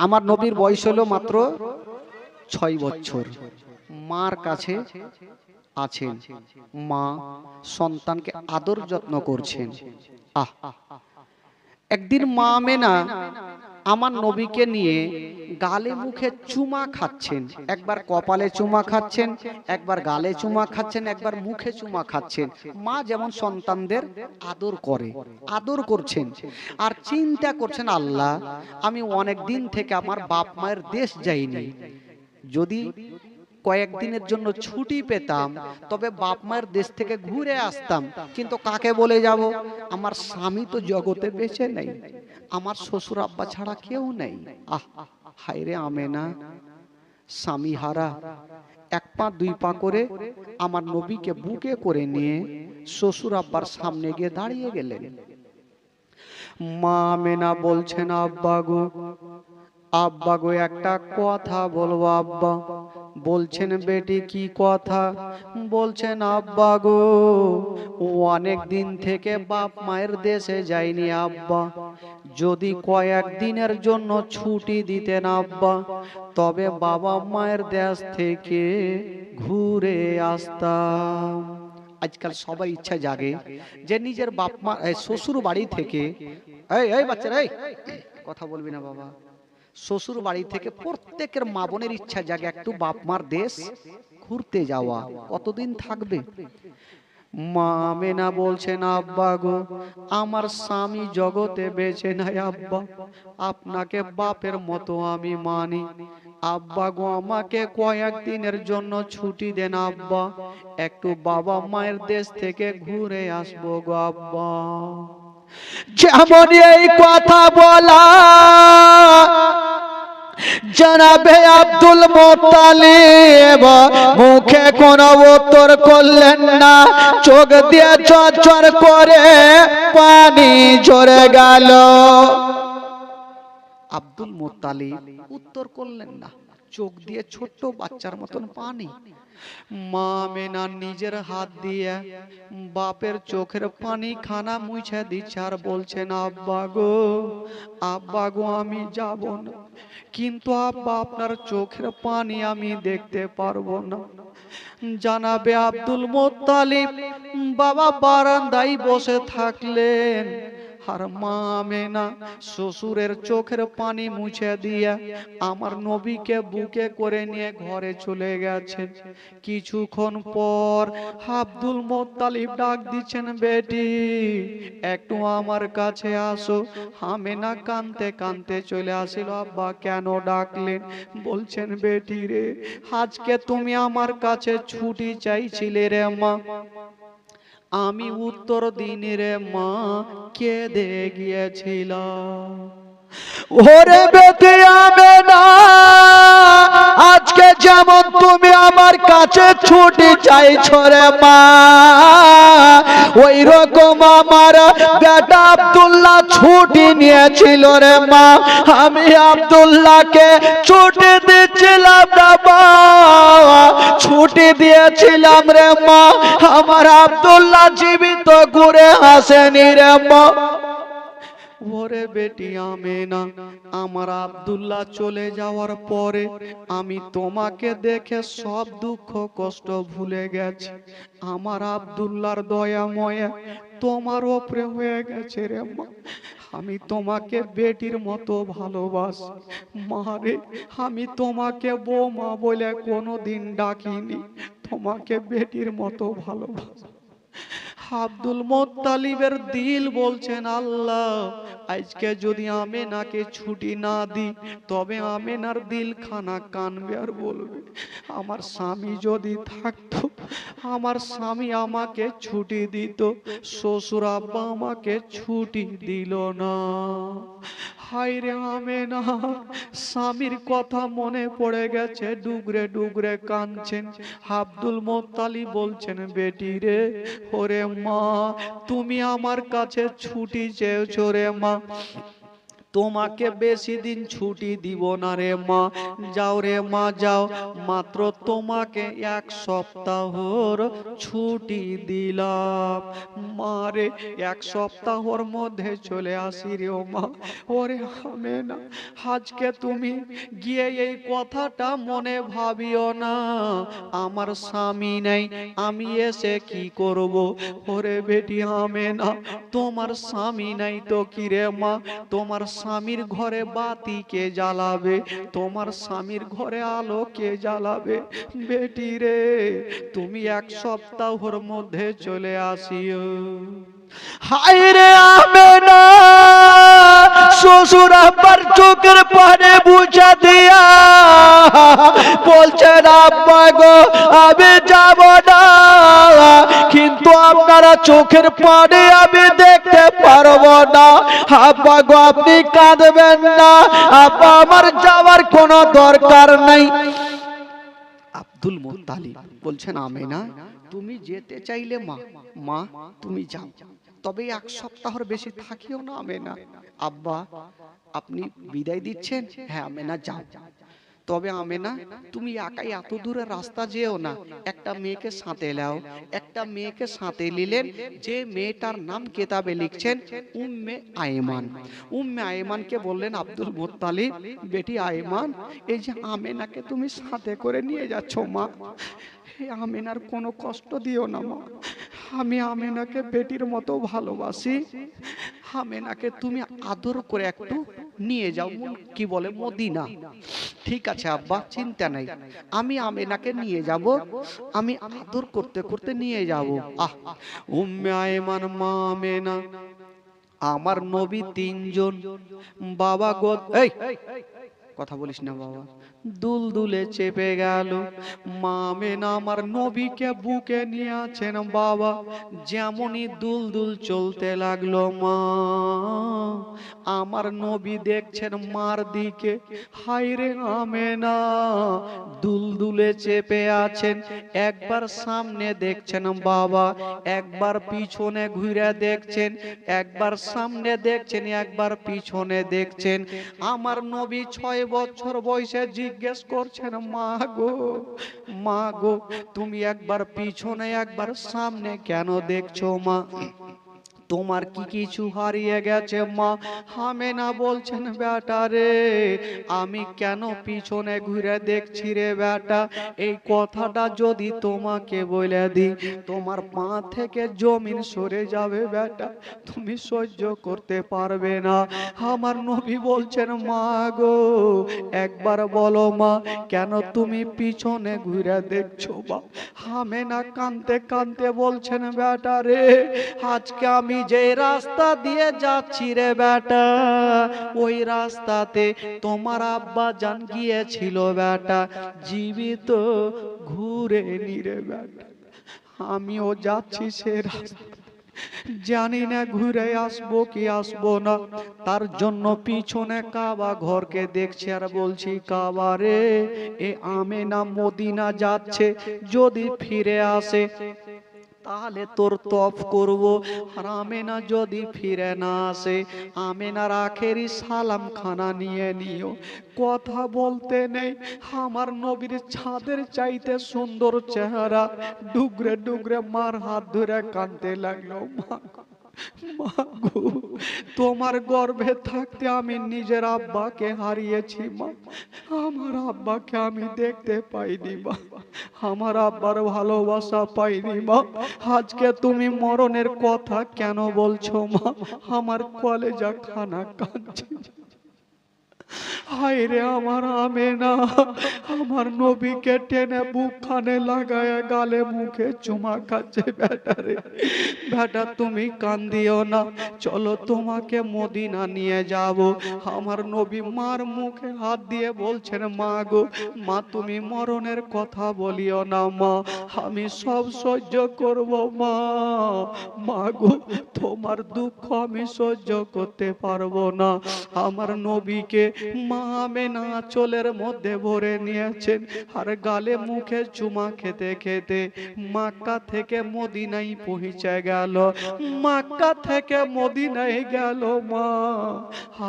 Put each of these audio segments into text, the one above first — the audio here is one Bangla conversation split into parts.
আমার নবীর বয়স হলো মাত্র 6 বছর। মার কাছে আছেন, মা সন্তানকে আদর যত্ন করছেন। আহ, একদিন মা আমেনা আমার নবীকে নিয়ে গালে মুখে চুমা খাচ্ছেন। একবার কপালে চুমা খাচ্ছেন, একবার গালে চুমা খাচ্ছেন, একবার মুখে চুমা খাচ্ছেন। মা যেমন সন্তানদের আদর করে, আদর করছেন। আর চিন্তা করছেন, আল্লাহ, আমি অনেক দিন থেকে আমার বাপ মায়ের দেশ যাইনি, যদি কয়েকদিনের জন্য ছুটি পেতাম তবে বাপ মায়ের দেশ থেকে ঘুরে আসতাম। কিন্তু কাকে বলে যাব? আমার স্বামী তো জগতে বেঁচে নেই, আমার শ্বশুর আব্বা ছাড়া কেউ নেই। আহ, হায় রে আমেনা, স্বামী হারা। এক পা দুই পা করে আমার নবীকে বুকে করে নিয়ে শ্বশুর আব্বার সামনে গিয়ে দাঁড়িয়ে গেলেন। মা আমেনা বলছেন, আব্বা গো, আব্বা গো, একটা কথা বলবো আব্বা। বলছেন, বেটি কি কথা? বলছেন, আব্বা গো, অনেক দিন থেকে বাপ মায়ের দেশে যাইনি আব্বা, যদি কয়েক দিনের জন্য ছুটি দিতেন আব্বা, তবে বাবা মায়ের দেশ থেকে ঘুরে আসতাম। আজকাল সবার ইচ্ছা জাগে যে নিজের বাপ মা শ্বশুর বাড়ি থেকে, এই বাচ্চারা, এই কথা বলবি না বাবা, শ্বশুর বাড়ি থেকে প্রত্যেকের মা বোনের ইচ্ছা জাগে একটু বাপ মার দেশ ঘুরতে যাওয়া। কতদিন থাকবে? মা আমেনা বলছেন, আব্বা গো, আমার স্বামী জগতে বেঁচে নাই আব্বা, আপনাকে বাপের মতো আমি মানি। আব্বা গো, আমাকে কয়েকদিনের জন্য ছুটি দেন আব্বা, একটু বাবা মায়ের দেশ থেকে ঘুরে আসবো গো আব্বা। যেমন এই কথা বলা জনাবে আব্দুল মুত্তালিব মুখে কোনো উত্তর করলেন না, চোখ দিয়ে চরচর করে পানি ঝরে গেল। আব্দুল মুত্তালিব উত্তর করলেন না, চোখ দিয়ে ছোট্ট বাচ্চার মতন পানি। মা আমেনা নিজের হাত দিয়ে বাপের চোখের পানি খানা মুছে দিচ্ছে আর বলছেন, আব্বা গো, আব্বা গো, আমি যাব না, কিন্তু আব্বা আপনার চোখের পানি আমি দেখতে পারবো না। জানাবে আব্দুল মুত্তালিব বাবা বারান্দায় বসে থাকলেন, আর মা আমেনা শ্বশুরের চোখের পানি মুছে দিয়া আমার নবীকে বুকে করে নিয়ে ঘরে চলে গেছেন। কিছুক্ষণ পর আব্দুল মুত্তালিব ডাক দিচ্ছেন, বেটি একটু আমার কাছে আসো। আমেনা কাঁদতে কাঁদতে চলে আসিল। আব্বা কেন ডাকলেন? বলছেন, বেটি রে, আজকে তুমি আমার কাছে ছুটি চাইছিলে রে মা, আমি উত্তর দিনে রে মা কেঁদে গিয়েছিলাম। ওরে বেটি আমেনা, আজকে যেমন তুমি আমার কাছে ছুটি চাইছো রে মা, ওই রকম আমার বেটা আব্দুল্লাহ ছুটি নিয়েছিল রে মা, আমি আব্দুল্লাহকে ছুটি দিচ্ছিলাম রে মা, ছুটি দিয়েছিলাম রে মা, আমার আব্দুল্লাহ জীবিত ঘুরে আসেনি রে মা। ওরে বেটি আমেনা, আমার আব্দুল্লাহ চলে যাওয়ার পরে আমি তোমাকে দেখে সব দুঃখ কষ্ট ভুলে গেছি। আমার আব্দুল্লাহর দয়া ময়া তোমার ওপরে হয়ে গেছে রে মা, আমি তোমাকে বেটির মতো ভালোবাসি। মারে, আমি তোমাকে বৌমা বলে কোনোদিন ডাকিনি, তোমাকে বেটির মতো ভালোবাসি। আব্দুল মুত্তালিবের দিল বলছেন, আল্লাহ, আজকে যদি আমেনাকে ছুটি না দিই তবে আমেনার দিল খানা কানবে আর বলবে, আমার স্বামী যদি থাকতো, আমার স্বামী আমাকে ছুটি দিত, শ্বশুর আব্বা আমাকে ছুটি দিল না। হায় রে আমেনা, স্বামীর কথা মনে পড়ে গেছে, ডুগরে ডুগরে কাঁদছেন। আব্দুল মুত্তালিব বলছেন, বেটি রে, ওরে মা, তুমি আমার কাছে ছুটি চেয়েছো রে মা, তোমাকে বেশি দিন ছুটি দিব না রে মা, যাও রে মা যাও, মাত্র তোমাকে 1 সপ্তাহর ছুটি দিলাম। মা রে 1 সপ্তাহর মধ্যে চলে আসি রে ও মা। ওরে আমেনা, আজকে তুমি গিয়ে এই কথাটা মনে ভাবিও না, আমার স্বামী নেই, আমি এসে কি করব। ওরে বেটি আমেনা, তোমার স্বামী নাই তো কি রে মা, তোমার স্বামীর ঘরে বাতি কে জ্বালাবে, তোমার স্বামীর ঘরে আলো কে জ্বালাবে। বেটি রে, তুমি 1 সপ্তাহের মধ্যে চলে আসিও। হায় রে আমেনা, শ্বশুর আব্বার চোখের পানে বুঝা দিয়া বলছেন আব্বা গো আমি যাব না, কিন্তু আপনারা চোখের পানে আমি দেখতে পারবো না। আব্বা গো আপনি কাঁদবেন না, আব্বা আমার যাওয়ার কোনো দরকার নাই। আব্দুল মুত্তালিব বলছেন আমেনা, তুমি যেতে চাইলে মা, মা তুমি যাও, তবে 1 সপ্তাহের বেশি থাকিও না আমেনা। আব্বা আপনি বিদায় দিচ্ছেন? হ্যাঁ আমেনা যাও, তবে আমেনা তুমি একাই এত দূরের রাস্তা যেও না, একটা মেয়েকে সাথে নাও। একটা মেয়েকে সাথে নিলেন, যে মেয়েটার নাম কেতাবে লিখছেন উম্মে আয়মান। উম্মে আয়মানকে বললেন আব্দুল মুত্তালিব, বেটি আয়মান, এই যে আমেনাকে তুমি সাথে করে নিয়ে যাচ্ছ মা, আমেনার কোনো কষ্ট দিও না মা, আমি আমেনাকে বেটির মতো ভালোবাসি, আমেনাকে তুমি আদর করে একটু নিয়ে যাও, কি বলে মদিনা। ঠিক আছে আব্বা, চিন্তা নাই, আমি আমেনাকে নিয়ে যাব, আমি আদর করতে করতে নিয়ে যাব। আহ উম্মে আয়মান, মা আমেনা, আমার নবী 3 জন, বাবা গো এই কথা বলিস না বাবা, দুলদুলে চেপে গেল। মা আমেনা আমার নবীকে বুকে নিয়ে আছেন বাবা, যেমনই দুলদুল চলতে লাগলো মা, আমার নবী দেখছেন মার দিকে, হায় রে আমেনা, দুলদুলে চেপে আছেন, একবার সামনে দেখছেন বাবা, একবার পিছনে ঘুরে দেখছেন, একবার সামনে দেখছেন, একবার পিছনে দেখছেন। আমার নবী 6 বছর বয়সে জিজ্ঞেস করছেন, মা গো, মা গো, তুমি একবার পিছনে একবার সামনে কেন দেখছো মা, তোমার কি কিছু হারিয়ে গেছে মা? আমেনা বলছেন, বেটা রে, আমি কেন পিছনে ঘুরে দেখছি রে বেটা, এই কথাটা যদি তোমাকে বলে দিই, তোমার পা থেকে জমিন সরে যাবে বেটা, তুমি সহ্য করতে পারবে না। আমার নবী বলছেন, মা গো একবার বলো মা, কেন তুমি পিছনে ঘুরে দেখছো মা? আমেনা কাঁদতে কাঁদতে বলছেন, বেটা রে, আজকে আমি যে রাস্তা দিয়ে যাচ্ছি রে বেটা, ওই রাস্তাতে তোমার আব্বা জান গিয়েছিল বেটা, জীবিত ঘুরে নিরে বেটা, আমিও যাচ্ছি সে রাস্তা, জানি না ঘুরে আসবো কি আসবো না, তার জন্য পিছনে কাবা ঘরকে দেখছি আর বলছি, কাবা রে, এ আমেনা মদিনা যাচ্ছে, যদি ফিরে আসে তাহলে তোর তফ করব, আর আমেনা যদি ফিরে না আসে, আমেনার আখেরি সালাম খানা নিয়ে নিও। কথা বলতে নেই, আমার নবীর ছাদের চাইতে সুন্দর চেহারা, ডুগরে ডুগরে মার হাত ধরে কাঁদতে লাগলো, মা গো, তোমার গর্ভে থাকতে আমি নিজের আব্বাকে হারিয়েছি মা, আমার আব্বাকে আমি দেখতে পাইনি মা, আমার আব্বার ভালোবাসা পাইনি মা, আজকে তুমি মরণের কথা কেন বলছো মা? আমার কলেজা খানা কাঁদছে। হায় রে আমার আমেনা, আমার নবীকে টেনে বুক খানে লাগায় গালে মুখে চুমা খাচ্ছে। বেটা রে বেটা, তুমি কান্দিও না, চলো তোমাকে মদিনা নিয়ে যাব। আমার নবী মার মুখে হাত দিয়ে বলছেন, মা গো, মা তুমি মরণের কথা বলিও না মা, আমি সব সহ্য করব মা, মা গো তোমার দুঃখ আমি সহ্য করতে পারবো না। আমার নবীকে মা আমেনা চোলের মধ্যে ভরে নিয়েছেন আর গালে মুখে চুমা খেতে খেতে মক্কা থেকে মদিনায় পৌঁছে গেল। মক্কা থেকে মদিনায় গেল মা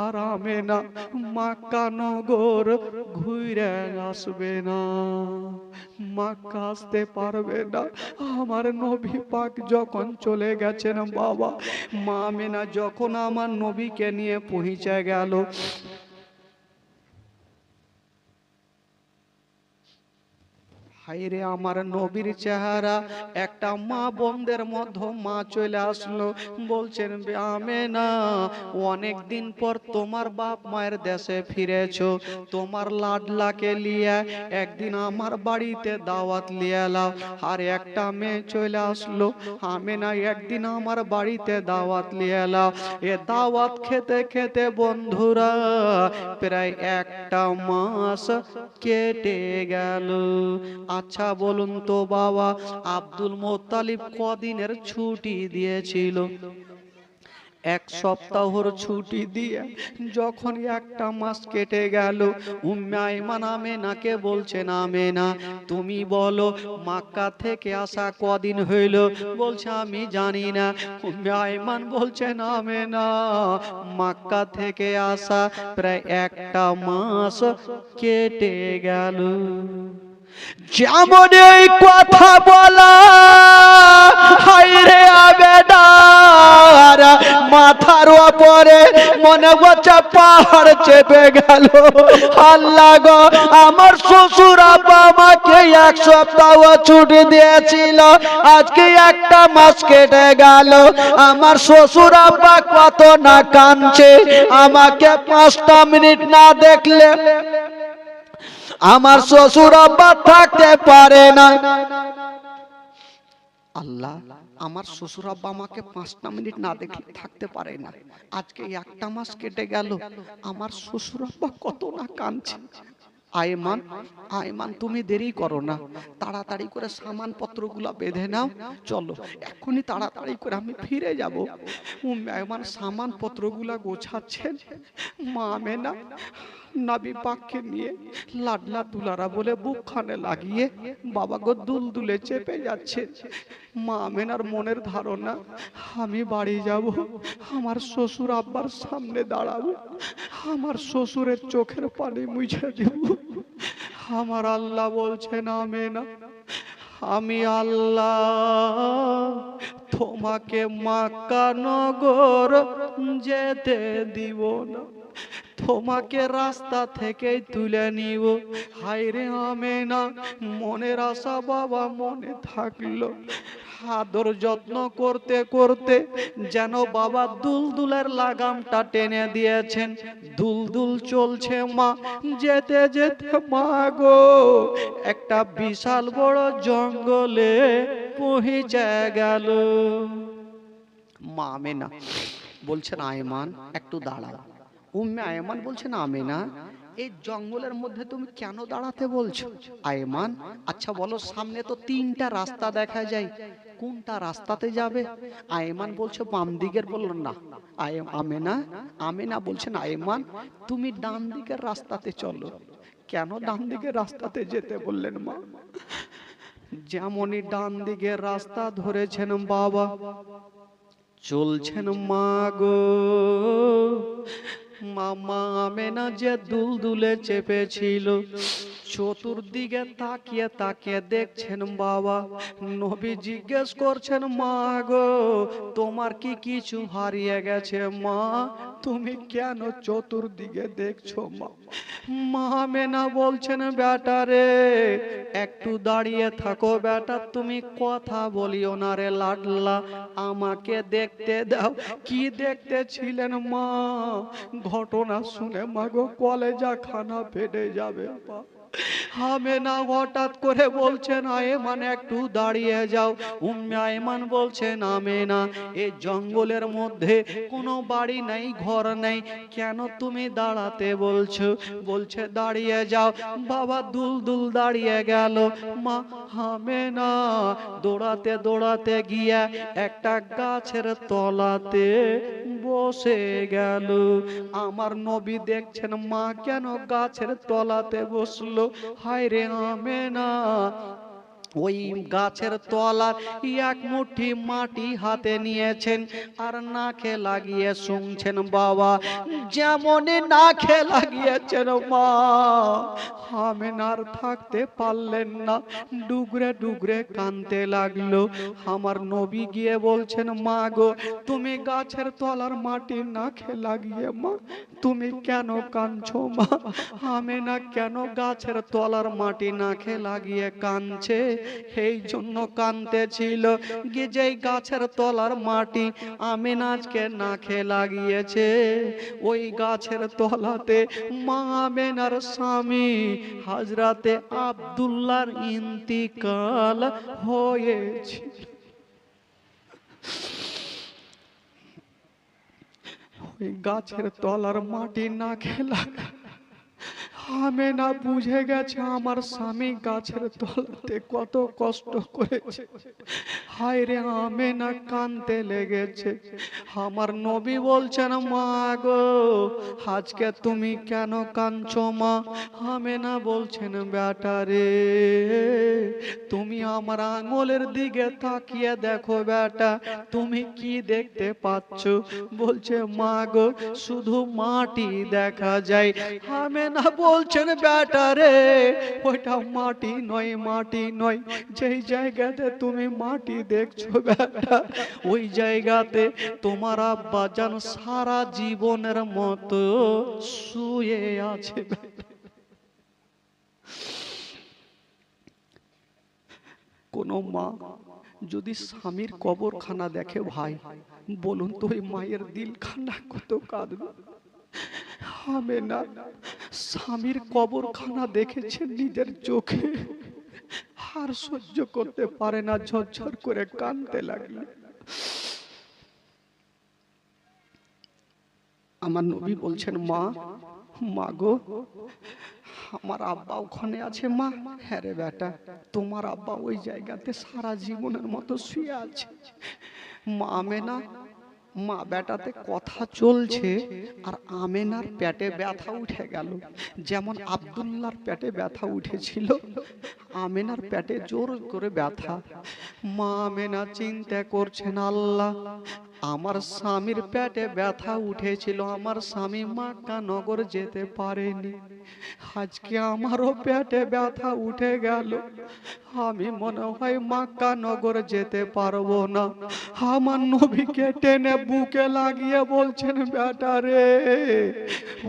আর আমেনা মক্কা নগর ঘুরে আসবে না, মক্কা আসতে পারবে না। আমার নবী পাক যখন চলে গেছেন বাবা, মা আমেনা যখন আমার নবীকে নিয়ে পৌঁছে গেল, হায়রে আমার নবীর চেহারা একটা মা বোনদের মধ্যে মা চলে আসলো, বলছেন আমেনা অনেক দিন পর তোমার বাপ মায়ের দেশে ফিরেছো, তোমার লাডলাকে লিয়ে একদিন আমার বাড়িতে দাওয়াত লিয়ে এলাও। আর একটা মেয়ে চলে আসলো, আমেনা একদিন আমার বাড়িতে দাওয়াত লিয়ে এলাও। এ দাওয়াত খেতে খেতে বন্ধুরা প্রায় একটা মাস কেটে গেল। আচ্ছা বলুন তো বাবা, আব্দুল মোত্তালিব কদিনের ছুটি দিয়েছিল? এক সপ্তাহর ছুটি দিয়ে যখন একটা মাস কেটে গেল, উম্মে আইমান আমেনাকে বলছেন আমেনা তুমি বলো মক্কা থেকে আসা কদিন হইল? বলছে আমি জানি না। উম্মে আইমান বলছেন আমেনা মক্কা থেকে আসা প্রায় একটা মাস কেটে গেল। যেমন এই কথা বলা হায়রে আবেদার মাথার উপরে মনে হচ্ছে পাহাড় চেপে গেল। আল্লাহ গো, আমার শ্বশুর আব্বা আমাকে এক সপ্তাহ ছুটি দিয়েছিল, আজকে একটা মাস কেটে গেল। আমার শ্বশুর আব্বা কত না কাঁদছে, আমাকে 5টা মিনিট না দেখলে আমার শ্বশুর আব্বা থাকতে পারে না। আল্লাহ, আমার শ্বশুর আব্বা আমাকে 5টা মিনিট না দেখলে থাকতে পারে না, আজকে একটা মাস কেটে গেল, আমার শ্বশুর আব্বা কত না কাঁদছে। আয়মান, আয়মান তুমি দেরি করো না, তাড়াতাড়ি করে সামান পত্রগুলো বেঁধে নাও, চলো এখনই তাড়াতাড়ি করে আমি ফিরে যাব। আয়মান সামান পত্রগুলা গোছাচ্ছেন, মা আমেনা নবী পাককে নিয়ে লাডলা দুলারা বলে বুকখানে লাগিয়ে বাবা গো দুলদুলে চেপে যাচ্ছে। মা আমেনার মনের ধারণা আমি বাড়ি যাব, আমার শ্বশুর আব্বার সামনে দাঁড়াবো, আমার শ্বশুরের চোখের পানি মুছে দেব। আমার আল্লাহ বলছেন আমেনা আমি আল্লাহ তোমাকে মক্কা নগর যেতে দিব না, তোমাকে রাস্তা থেকেই তুলে নিব। হায়রে আমেনা মনের আশা বাবা মনে থাকলো, আদর যত্ন করতে করতে যেন বাবা দুলদুলের লাগামটা টেনে দিয়েছেন, দুলদুল চলছে মা। যেতে যেতে মা গো একটা বিশাল বড় জঙ্গলে পৌঁছে গেল। মা আমেনা বলছেন আয়মান একটু দাঁড়াও। উম্মে আয়মান বলছেন আমেনা এই জঙ্গলের মধ্যে তুমি কেন দাঁড়াতে বলছো? আয়মান আচ্ছা বলো, সামনে তো 3টা রাস্তা দেখা যায়, কোনটা রাস্তাতে যাবে? আয়মান বলছে বাম দিকের। বলল না আমেনা, আমেনা বলছেন আয়মান তুমি ডান দিকের রাস্তাতে চলো। কেন ডান দিকের রাস্তাতে যেতে বললেন মা? যেমনই ডান দিকের রাস্তা ধরেছেন বাবা চলছেন মা গো, মামা আমেনা যে দুলদুলে চেপেছিল চতুর্দিকে তাকিয়ে তাকিয়ে দেখছেন বাবা। নবী জিজ্ঞেস করছেন মা গো তোমার কি কিছু হারিয়ে গেছে মা? তুমি কেন চতুর্দিকে দেখছো মা? মা আমেনা বলছেন বেটা রে একটু দাঁড়িয়ে থাকো বেটা, তুমি কথা বলিও না রে লাডলা, আমাকে দেখতে দাও। কি দেখতেছিলেন মা? ঘটনা শুনে মাগো কলেজা খানা ফেটে যাবে। আমেনা হঠাৎ করে বলছেন আয়মান একটু দাঁড়িয়ে যাও। উম্মে আয়মান বলছেন আমেনা এই জঙ্গলের মধ্যে কোনো বাড়ি নাই, ঘর নাই, কেন তুমি দাঁড়াতে বলছো? বলছে দাঁড়িয়ে যাও। বাবা দুলদুল দাঁড়িয়ে গেল। মা আমেনা দৌড়াতে দৌড়াতে গিয়া একটা গাছের তলাতে বসে গেল। আমার নবী দেখছেন মা কেন গাছের তলাতে বসলো। হায় রে আমেনা, ওই গাছের তলার এক মুঠি মাটি হাতে নিয়েছেন আর নাকে লাগিয়ে শুনছেন বাবা। যেমনই নাকে লাগিয়েছেন মা আমেনার থাকতে পারলেন না, ডুগরে ডুগরে কাঁদতে লাগলো। আমার নবী গিয়ে বলছেন মা গো, তুমি গাছের তলার মাটি নাকে লাগিয়ে মা তুমি কেন কাঁদছো মা? আমেনা কেন গাছের তলার মাটি নাকে লাগিয়ে কাঁদছে? এই জন্য কাঁদতেছিল যেই গাছের তলার মাটি আমেনাজকে নাকে লাগিয়েছে, ওই গাছের তলাতে মা আমেনার স্বামী হযরতে আব্দুল্লাহর ইন্তিকাল হয়েছে। ওই গাছের তলার মাটি নাকে লাগা আমেনা বুঝে গেছে আমার স্বামী গাছের তলাতে কত কষ্ট করেছে। হায় রে আমেনা কাঁদতে লেগেছে। আমার নবী বলছেন মা গো, আজকে তুমি কেন কাঁদছো মা? আমেনা বলছেন বেটা রে, তুমি আমার আঙুলের দিকে তাকিয়ে দেখো বেটা, তুমি কি দেখতে পাচ্ছ? বলছে মা গো, শুধু মাটি দেখা যায়। আমেনা বলছেন বেটা রে, ওইটা মাটি নয়, মাটি নয়। যেই জায়গাতে তুমি মাটি দেখছো বেটা, ওই জায়গাতে তোমার আব্বা জান সারা জীবনের মতো শুয়ে আছে। কোন মা যদি স্বামীর কবরখানা দেখে ভাই, বলুন তো ওই মায়ের দিলখানা কত কাঁদবে। আমেনা স্বামীর কবরখানা দেখেছে নিজের চোখে, আর সহ্য করতে পারে না, ঝরঝর করে কাঁদতে লাগলো। আমার নবী বলছেন মা, মা গো, আমার আব্বা ওখানে আছে মা। হ্যাঁ রে বেটা, তোমার আব্বা ওই জায়গাতে সারা জীবনের মতো শুয়ে আছে। মা আমেনা, মা বেটাতে কথা চলছে আর আমেনার পেটে ব্যথা উঠে গেল। যেমন আব্দুল্লাহর পেটে ব্যথা উঠেছিল, আমেনার পেটে জোর করে ব্যথা। মা আমেনা চিন্তা করছেন আল্লাহ, আমার স্বামীর পেটে ব্যথা উঠেছিল, আমার স্বামী মক্কা নগর যেতে পারেনি, আজকে আমারও পেটে ব্যথা উঠে গেল, আমি মনে হয় মক্কা নগর যেতে পারবো না। আমার নবীকে টেনে বুকে লাগিয়ে বলছেন বেটা রে,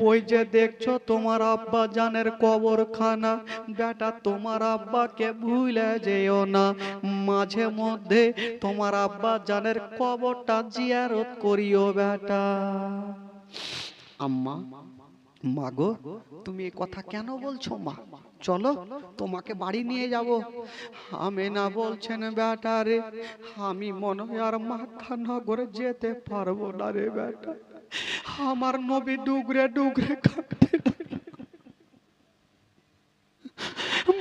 ওই যে দেখছো তোমার আব্বা জানের কবরখানা, বেটা তোমার আব্বাকে ভুলে যেও না, মাঝে মধ্যে তোমার আব্বা জানের কবরটা জিয়ারত করিও বেটা। আম্মা, মা গো, তুমি এই কথা কেন বলছো মা? চলো তোমাকে বাড়ি নিয়ে যাব। আমেনা বলছেন বেটা রে, আমি মনে হয় আর মক্কা নগরে যেতে পারবো না রে বেটা। আমার নবী ডুগরে ডুগরে কাঁদতে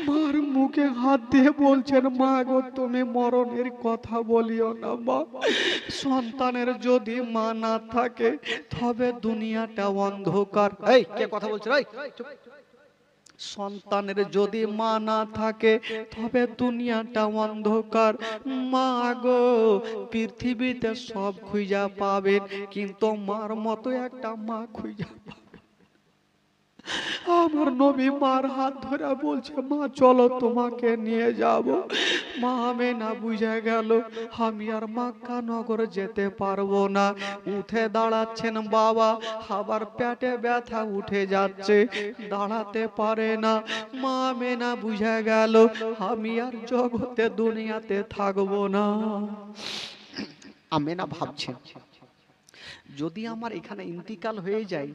মার মুখে হাত দিয়ে বলছেন মা গো, তুমি মরণের কথা বলিও না মা। সন্তানের যদি মা না থাকে তবে দুনিয়াটা অন্ধকার। এই কে কথা বলছে? সন্তানের যদি মা না থাকে তবে দুনিয়াটা অন্ধকার। মা গো, পৃথিবীতে সব খুঁজা পাবেন কিন্তু মার মতো একটা মা খুঁজা পাবেন। আমার নবী মার হাত ধরে বলছে মা চলো তোমাকে নিয়ে যাব। মা আমেনা বুঝে গেল আমি আর মক্কা নগর যেতে পারবো না। উঠে দাঁড়াচ্ছেন বাবা, আবার পেটে ব্যথা উঠে যাচ্ছে, দাঁড়াতে পারে না। মা আমেনা বুঝে গেল আমি আর জগতে দুনিয়াতে থাকবো না। আমেনা ভাবছেন যদি আমার এখানে ইন্তিকাল হয়ে যায়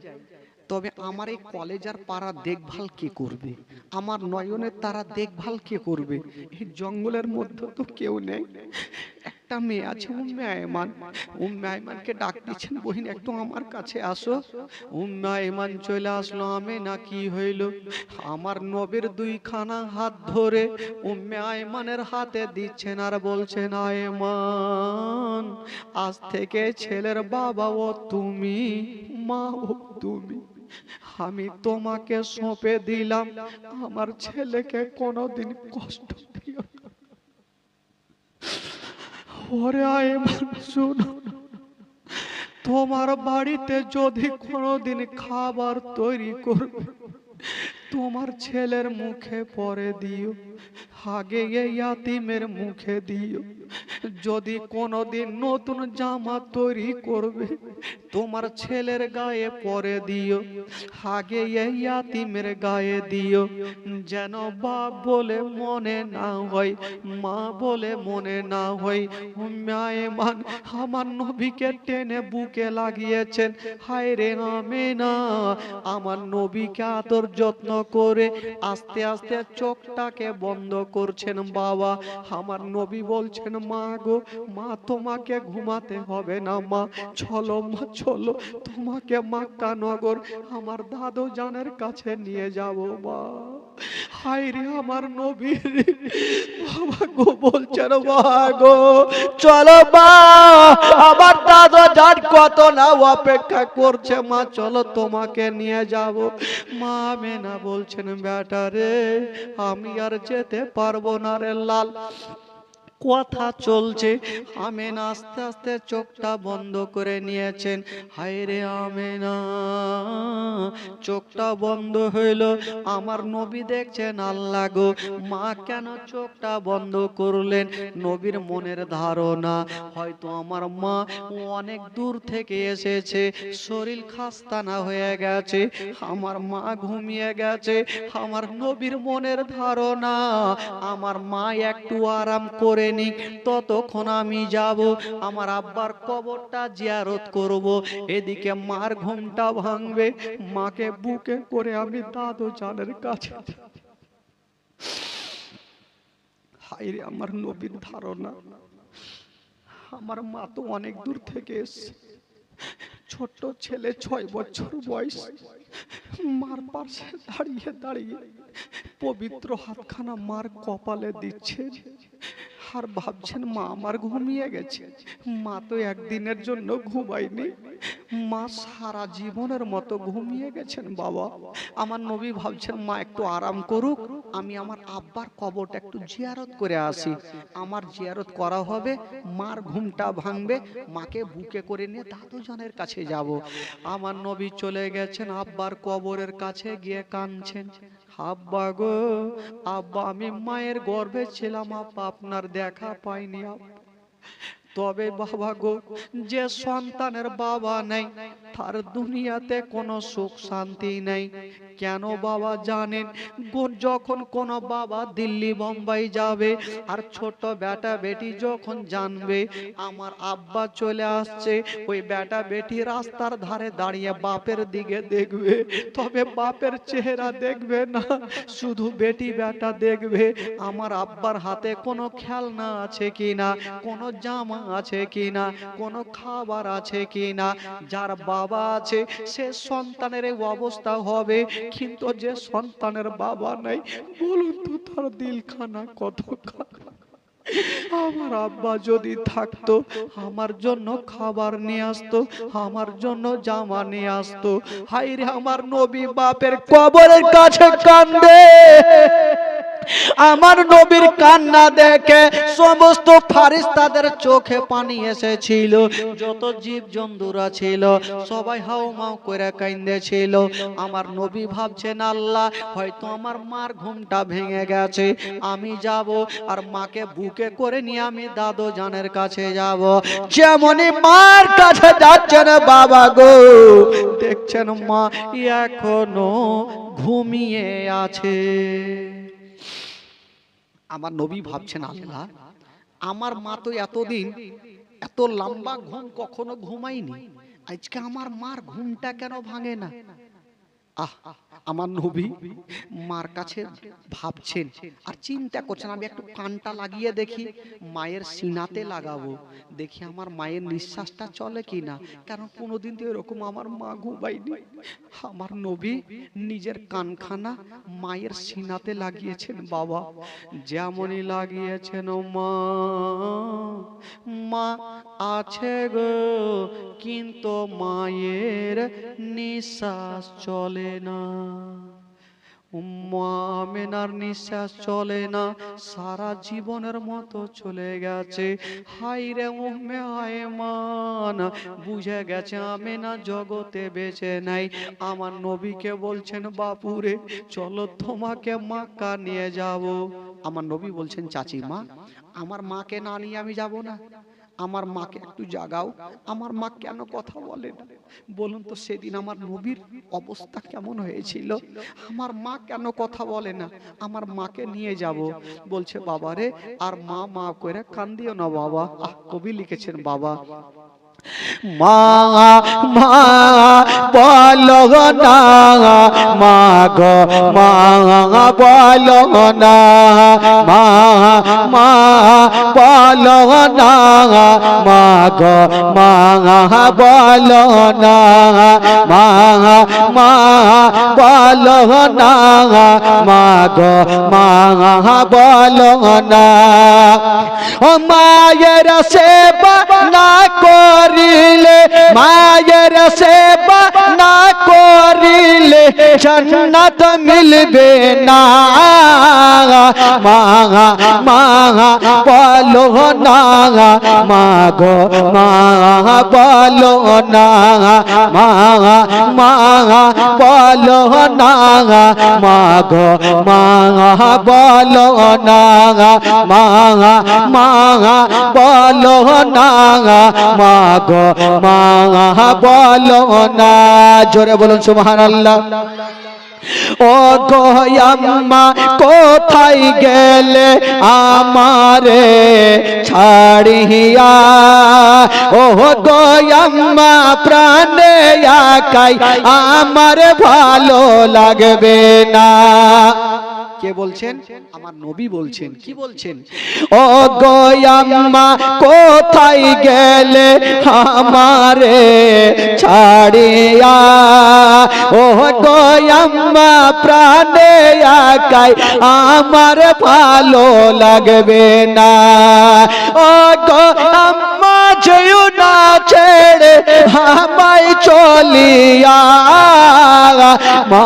তবে আমার এই কলেজার পাড়া দেখভাল কে করবে? আমার নয়নের তারা দেখভাল কে করবে? এই জঙ্গলের মধ্যে তো কেউ নেই। একটা মেয়ে আছে উম্মে আয়মান, উম্মে আয়মানকে ডাক দিচ্ছেন, বহিন একটু আমার কাছে আসো। উম্মে আয়মান চলে আসলো। আমেনা কি হইল? আমার নবীর দুইখানা হাত ধরে উম্মে আয়মানের হাতে দিচ্ছেন আর বলছেন, আয়মান আজ থেকে ছেলের বাবা ও তুমি, মা ও তুমি। আমি তোমাকে সঁপে দিলাম, আমার ছেলেকে কোনোদিন কষ্ট দিও না। ওরে আয়মান শুনো, তোমার বাড়িতে যদি কোনোদিন খাবার তৈরি করবে, তোমার ছেলের মুখে পরে দিও, আগে এই ইয়াতিমের মুখে দিও। যদি কোনোদিন নতুন জামা তৈরি করবে, তোমার ছেলের গায়ে পরে দিও, আগে এই ইয়াতিমের গায়ে দিও। যেন বাপ বলে মনে না হয়, মা বলে মনে না হয়। উম্মে আয়মান আমার নবীকে টেনে বুকে লাগিয়েছেন। হায় রে আমেনা, আমার নবীকে আদর যত্ন করে আস্তে আস্তে চোখটাকে বন্ধ করছেন। বাবা আমার নবী বলছেন, মা গো, মা তোমাকে ঘুমাতে হবে না, মা চলো, মা চলো, তোমাকে মক্কা নগর আমার দাদু জানের কাছে নিয়ে যাব। মা হায় রে আমার নবী, বাবা গো বলছেন, মা গো চলো মা, আমার দাদু জান কত না অপেক্ষা করছে, মা চলো তোমাকে নিয়ে যাব। মা আমেনা বলছেন, বেটা রে আমি আর যেতে পারবো না রে লাল। কথা চলছে, আমেনা আস্তে আস্তে চোখটা বন্ধ করে নিয়েছেন। হায় রে আমেনা, চোখটা বন্ধ হইল। আমার নবী দেখছেন, আল্লাহ গো, মা কেন চোখটা বন্ধ করলেন? নবীর মনের ধারণা হয়তো আমার মা অনেক দূর থেকে এসেছে, শরীর খাস্তানা হয়ে গেছে, আমার মা ঘুমিয়ে গেছে। আমার নবীর মনের ধারণা আমার মা একটু আরাম করে নিক, ততক্ষণ আমি যাব আমার আব্বার কবরটা জিয়ারত করব। এদিকে মার ঘুমটা ভাঙবে, মাকে বুকে করে আমি দাদু জানের কাছে। হায়রে আমার নবীর ধারণা, আমার মা তো অনেক দূর থেকে এসেছে, ছোট্ট ছেলে 6 বছর বয়স, মার পাশে দাঁড়িয়ে দাঁড়িয়ে পবিত্র হাতখানা মার কপালে দিচ্ছে আর ভাবছেন মা আমার ঘুমিয়ে গেছে। মা তো একদিনের জন্য ঘুমায়নি, মা সারা জীবনের মতো ঘুমিয়ে গেছেন। বাবা আমার নবী ভাবছেন মা একটু আরাম করুক, আমি আমার আব্বার কবরটা একটু জিয়ারত করে আসি। আমার জিয়ারত করা হবে, মার ঘুমটা ভাঙবে, মাকে বুকে করে নিয়ে দাদু জানের কাছে যাব। আমার নবী চলে গেছেন আব্বার কবরের কাছে, গিয়ে কাঁদছেন, আব্বা গো, আব্বা আমি মায়ের গর্ভে ছিলাম, আব্বা আপনার দেখা পাইনি। তবে বাবা গো, যে সন্তানের বাবা নেই তার দুনিয়াতে কোনো সুখ শান্তি নেই। কেন বাবা জানেন? যখন কোনো বাবা দিল্লি বোম্বাই যাবে আর ছোট বেটা বেটি যখন জানবে আমার আব্বা চলে আসছে, ওই বেটা বেটি রাস্তার ধারে দাঁড়িয়ে বাপের দিকে দেখবে, তবে বাপের চেহারা দেখবে না, শুধু বেটি বেটা দেখবে আমার আব্বার হাতে কোনো খেলনা আছে কিনা, কোনো জামা আছে কিনা, কোনো খাবার আছে কিনা। যার বাবা আছে সে সন্তানের এই অবস্থা হবে, কিন্তু যে সন্তানের বাবা নাই, বলুন তো তার দিলখানা কত খারাপ। আমার আব্বা যদি থাকতো আমার জন্য খাবার নিয়ে আসতো, আমার জন্য জামা নিয়ে আসতো। হায়রে আমার নবী বাপের কবরের কাছে কান্দে। আমার নবীর কান্না দেখে সমস্ত ফারিস্তাদের চোখে পানি এসেছিল, যত জীব জন্তুরা ছিল সবাই হাউমাউ করে কাঁদেছিল। আমার নবী ভাবছেন আল্লাহ হয়তো আমার মার ঘুমটা ভেঙে গেছে, আমি যাব আর মাকে বুকে করে নিয়ে আমি দাদু জানের কাছে যাব। যেমনই মার কাছে যাচ্ছেন বাবা গো, দেখছেন মা এখনো ঘুমিয়ে আছে। আমার নবী ভাবছেন আল্লাহ আমার মা তো এতদিন এত লম্বা ঘুম কখনো ঘুমায়নি, আজকে আমার মার ঘুমটা কেন ভাঙে না? আহ, আমার নবী মার কাছে ভাবছেন আর চিন্তা করছেন, আমি একটু কানটা লাগিয়ে দেখি, মায়ের সিনাতে লাগাবো, দেখি আমার মায়ের নিঃশ্বাসটা চলে কিনা, কারণ কোনোদিন তো এরকম আমার মা ঘুমায়নি। আমার নবী নিজের কানখানা মায়ের সিনাতে লাগিয়েছেন। বাবা যেমনই লাগিয়েছেন, ও মা, মা আছে গো, কিন্তু মায়ের নিঃশ্বাস চলে না। উম্মা আমেনার নিঃশ্বাস চলে না, সারা জীবনের মতো চলে গেছে। হাই রে উম্মে আয়মান, বুঝে গেছে আমেনা জগতে বেঁচে নাই। আমার নবীকে বলছেন, বাপুরে চলো তোমাকে মক্কা নিয়ে যাব। আমার নবী বলছেন, চাচি মা, আমার মাকে না নিয়ে আমি যাব না, আমার মাকে একটু জাগাও। আমার মা কেন কথা বলে না বলুন তো? সেদিন আমার নবীর অবস্থা কেমন হয়েছিল? আমার মা কেন কথা বলে না? আমার মাকে নিয়ে যাব। বলছে, বাবা রে, আর মা মা করে কান্দিও না বাবা। কবি লিখেছেন, বাবা মা মা বলো না, মা গো মা বলো না, মা মা বলো না, মা গো মা বলো না, মা মা বলো না, মা গো মা বলো না। ও মায়ের সেবা না করিলে, মায়ের সেবা না করিলে জান্নাত মিলবে না। মা মা বলো না, মা গো মা বলো না, মা মা বলো না, মা গো মা বলো না, মা মা বলো না, মা গো মা বলো না। জোরে বলুন সুবহানাল্লাহ। ও গো আম্মা কোথায় গেলে আমারে ছাড়িয়া, ও গো আম্মা প্রাণে একাই আমার ভালো লাগবে না। কে বলছেন? আমার নবী বলছেন। কি বলছেন? ও গো আম্মা কোথায় গেলে আমারে ছাড়িয়া, ও গো আম্মা প্রাণে একাই আমার ভালো লাগবে না। ও গো আম্মা যেও না ছেড়ে আমায় চলিয়া, মা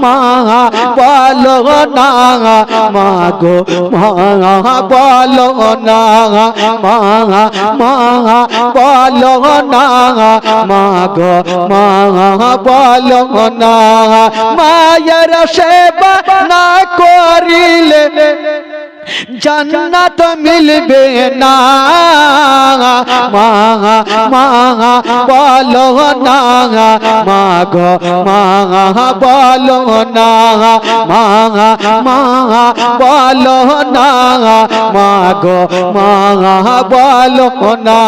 মা বলো না, মা গো মা বলো না, মা মা বলো না, মা গো মা বলো না। মায়ের সেবা না করিলে জান্নাত মিলবে না। মা মা বলো না, মা গো মা বলো না, মা মা বলো না, মা গো মা বলো না।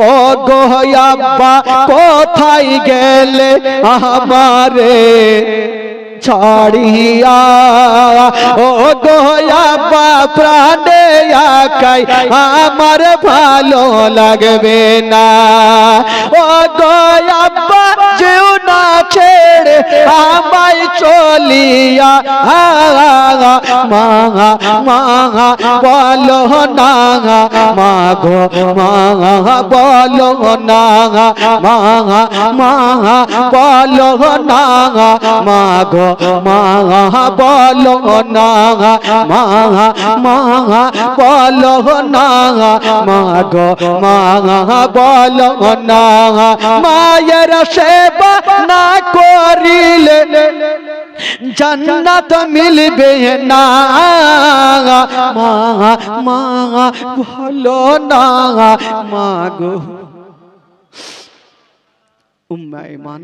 ও গো আব্বা কোথায় গেলে আমারে ছাড়িয়া, ও গো আব্বা প্রাণে একাই আমার ভালো লাগবে না। ও গো আব্বা যেও না ছেড়ে আমায় চলিয়া, মা মা বলো না, মা গো মা বলো না, মা মা বলো না, মা গো মা বলো না, মা মা বলো না, মা গো মা বলো না। মায়ের সেবা না করিলে জান্নাত মিলবে না। মা মা বলো না, মা গো। উম্মে আয়মান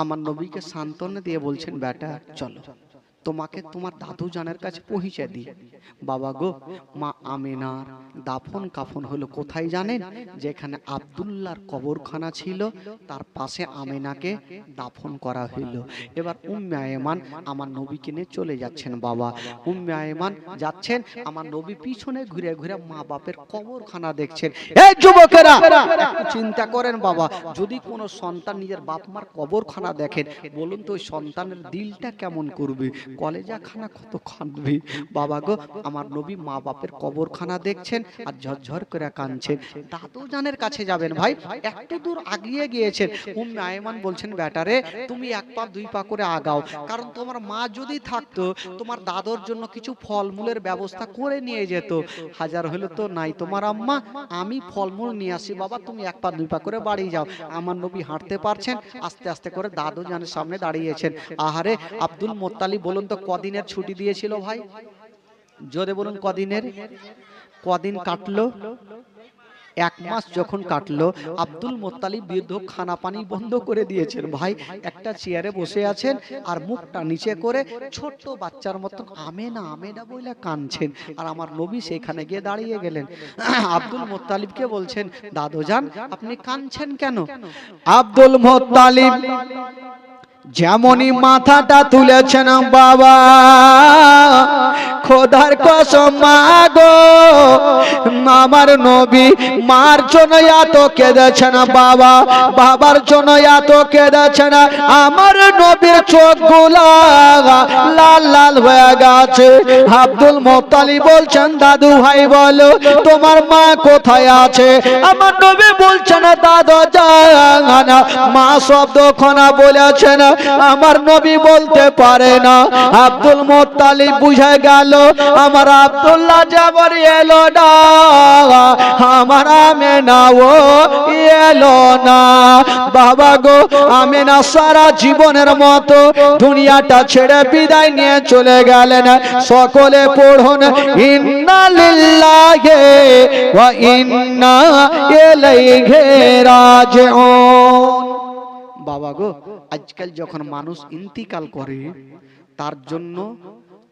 আমার নবীকে সান্ত্বনা দিয়ে বলছেন, বেটা চলো তোমাকে তোমার দাদু জানের কাছে পৌঁছে দিই। বাবা গো, মা আমেনার দাফন কাফন হলো কোথায় জানেন? যেখানে আব্দুল্লাহর কবরখানা ছিল তার পাশে আমেনাকে দাফন করা হইল। এবার উম্মে আয়মান আমার নবীকে নিয়ে চলে যাচ্ছেন বাবা। উম্মে আয়মান যাচ্ছেন, আমার নবী পিছনে ঘুরে ঘুরে মা বাপের কবরখানা দেখছেন। এই যুবকেরা একটু চিন্তা করেন বাবা, যদি কোনো সন্তান নিজের বাপ মার কবরখানা দেখেন, বলুন তো ওই সন্তানের দিলটা কেমন করবে, কলেজাখানা কত কাঁদবে। বাবা গো, আমার নবী মা বাপের কবরখানা দেখছেন আর ঝরঝর করে কাঁদছেন। দাদু জানের কাছে যাবেন ভাই, একটু দূর আগিয়ে গিয়েছেন। উম্মে আয়মান বলছেন, বেটারে তুমি এক পা দুই পা করে আগাও, কারণ তোমার মা যদি থাকতো তোমার দাদুর জন্য কিছু ফলমূলের ব্যবস্থা করে নিয়ে যেত। হাজার হলে তো নাই তোমার আম্মা, আমি ফলমূল নিয়ে আসি বাবা, তুমি এক পা দুই পা করে বাড়ি যাও। আমার নবী হাঁটতে পারছেন, আস্তে আস্তে করে দাদু জানের সামনে দাঁড়িয়েছেন। আহারে আব্দুল মোত্তালিব বলুন তো কদিনের ছুটি দিয়েছিল ভাই? জোরে বলুন কদিনের? কদিন কাটলো? এক মাস যখন কাটলো, আব্দুল মোত্তালিব বৃদ্ধ খানা পানি বন্ধ করে দিয়েছেন ভাই। একটা চেয়ারে বসে আছেন আর মুখটা নিচে করে ছোট্ট বাচ্চার মতন আমেনা আমেনা বলে কাঁদছেন। আর আমার নবী সেখানে গিয়ে দাঁড়িয়ে গেলেন। আব্দুল মোত্তালিবকে বলছেন, দাদু জান আপনি কাঁদছেন কেন? আব্দুল মোত্তালিব যেমনই মাথাটা তুলেছেন, বাবা খোদার কসম মাগো, আমার নবী মার জন্য এত কেঁদেছেন বাবা, বাবার জন্য এত কেঁদেছেন, আমার নবীর চোখগুলা লাল লাল হয়ে গেছে। আব্দুল মোত্তালিব বলছেন, দাদু ভাই বলো তোমার মা কোথায় আছে? আমার নবী বলছেন, দাদু জান মা শব্দ খনা বলেছেন, আমার নবী বলতে পারে না। আব্দুল মোত্তালিব বুঝে গেল আমার আব্দুল্লাহ যাবার এলো না, আমার আমেনা ও এলো না। বাবা গো, আমেনা সারা জীবনের মতো দুনিয়াটা ছেড়ে বিদায় নিয়ে চলে গেলেন। সকলে পড়ুন, ইন্না লিল্লাহি ওয়া ইন্না ইলাইহি রাজিউন। বাবা গো, আজকাল যখন মানুষ ইন্তিকাল করে তার জন্য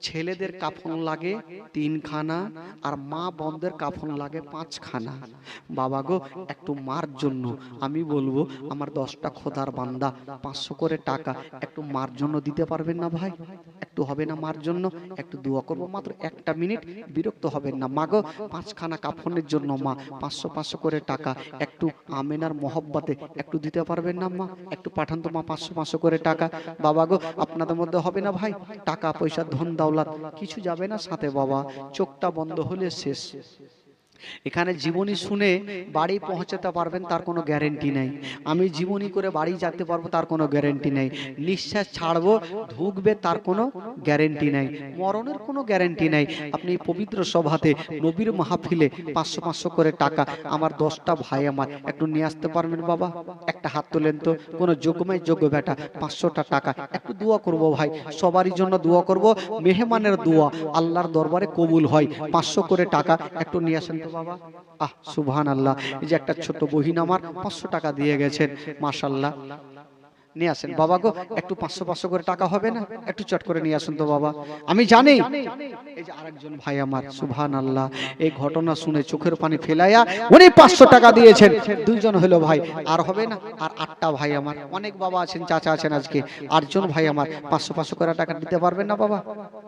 ছেলেদের কাফন লাগে 3 খানা আর মা বোনদের কাফন লাগে 5 খানা। বাবা গো, একটু মার জন্য আমি বলবো, আমার 10টা খোদার বান্দা 500 করে টাকা একটু মার জন্য দিতে পারবেন না ভাই? একটু হবে না মার জন্য? একটু দোয়া করবো, মাত্র 1টা মিনিট, বিরক্ত হবেন না। মা গো, 5 খানা কাফনের জন্য মা 500 করে টাকা একটু আমেনার মহব্বতে একটু দিতে পারবেন না মা? একটু পাঠান তো মা 500 করে টাকা। বাবা গো, আপনাদের মধ্যে হবে না ভাই? টাকা পয়সা ধন দাওলাত কিছু যাবে না সাথে বাবা, চোখটা বন্ধ হলে শেষ। এখানে জীবনী শুনে বাড়ি পৌঁছাতে পারবেন তার কোনো গ্যারেন্টি নেই। আমি জীবনী করে বাড়ি যেতে পারবো তার কোনো গ্যারেন্টি নেই। নিঃশ্বাস ছাড়বো ঢুকবে তার কোনো গ্যারেন্টি নেই। মরণের কোনো গ্যারেন্টি নেই। আপনি পবিত্র সভাতে নবীর মাহফিলে 500 করে টাকা আমার 10টা ভাই আমার একটু নিয়ে আসতে পারবেন বাবা? একটা হাত তোলেন তো, কোনো যোগ্যময় যোগ্য বেটা 500টা টাকা একটু দোয়া করব ভাই, সবারই জন্য দোয়া করব, মেহমানের দোয়া আল্লাহর দরবারে কবুল হয়। 500 করে টাকা একটু নিয়ে আসেন তো বাবা। আহ সুবহানাল্লাহ, এই যে একটা ছোট বহিন আমার 500 টাকা দিয়ে গেছেন, মাশাআল্লাহ। নিয়ে আসেন বাবা গো, একটু 500 করে টাকা হবে না? একটু চট করে নিয়ে আসুন তো বাবা। আমি জানি এই যে আরেকজন ভাই আমার, সুবহানাল্লাহ, এই ঘটনা শুনে চোখের পানি ফেলাইয়া উনি 500 টাকা দিয়েছেন। 2 জন হলো ভাই, আর হবে না? আর 8টা ভাই আমার, অনেক বাবা আছেন, চাচা আছেন, আজকে 8 জন ভাই আমার 500 করে টাকা দিতে পারবেন না বাবা?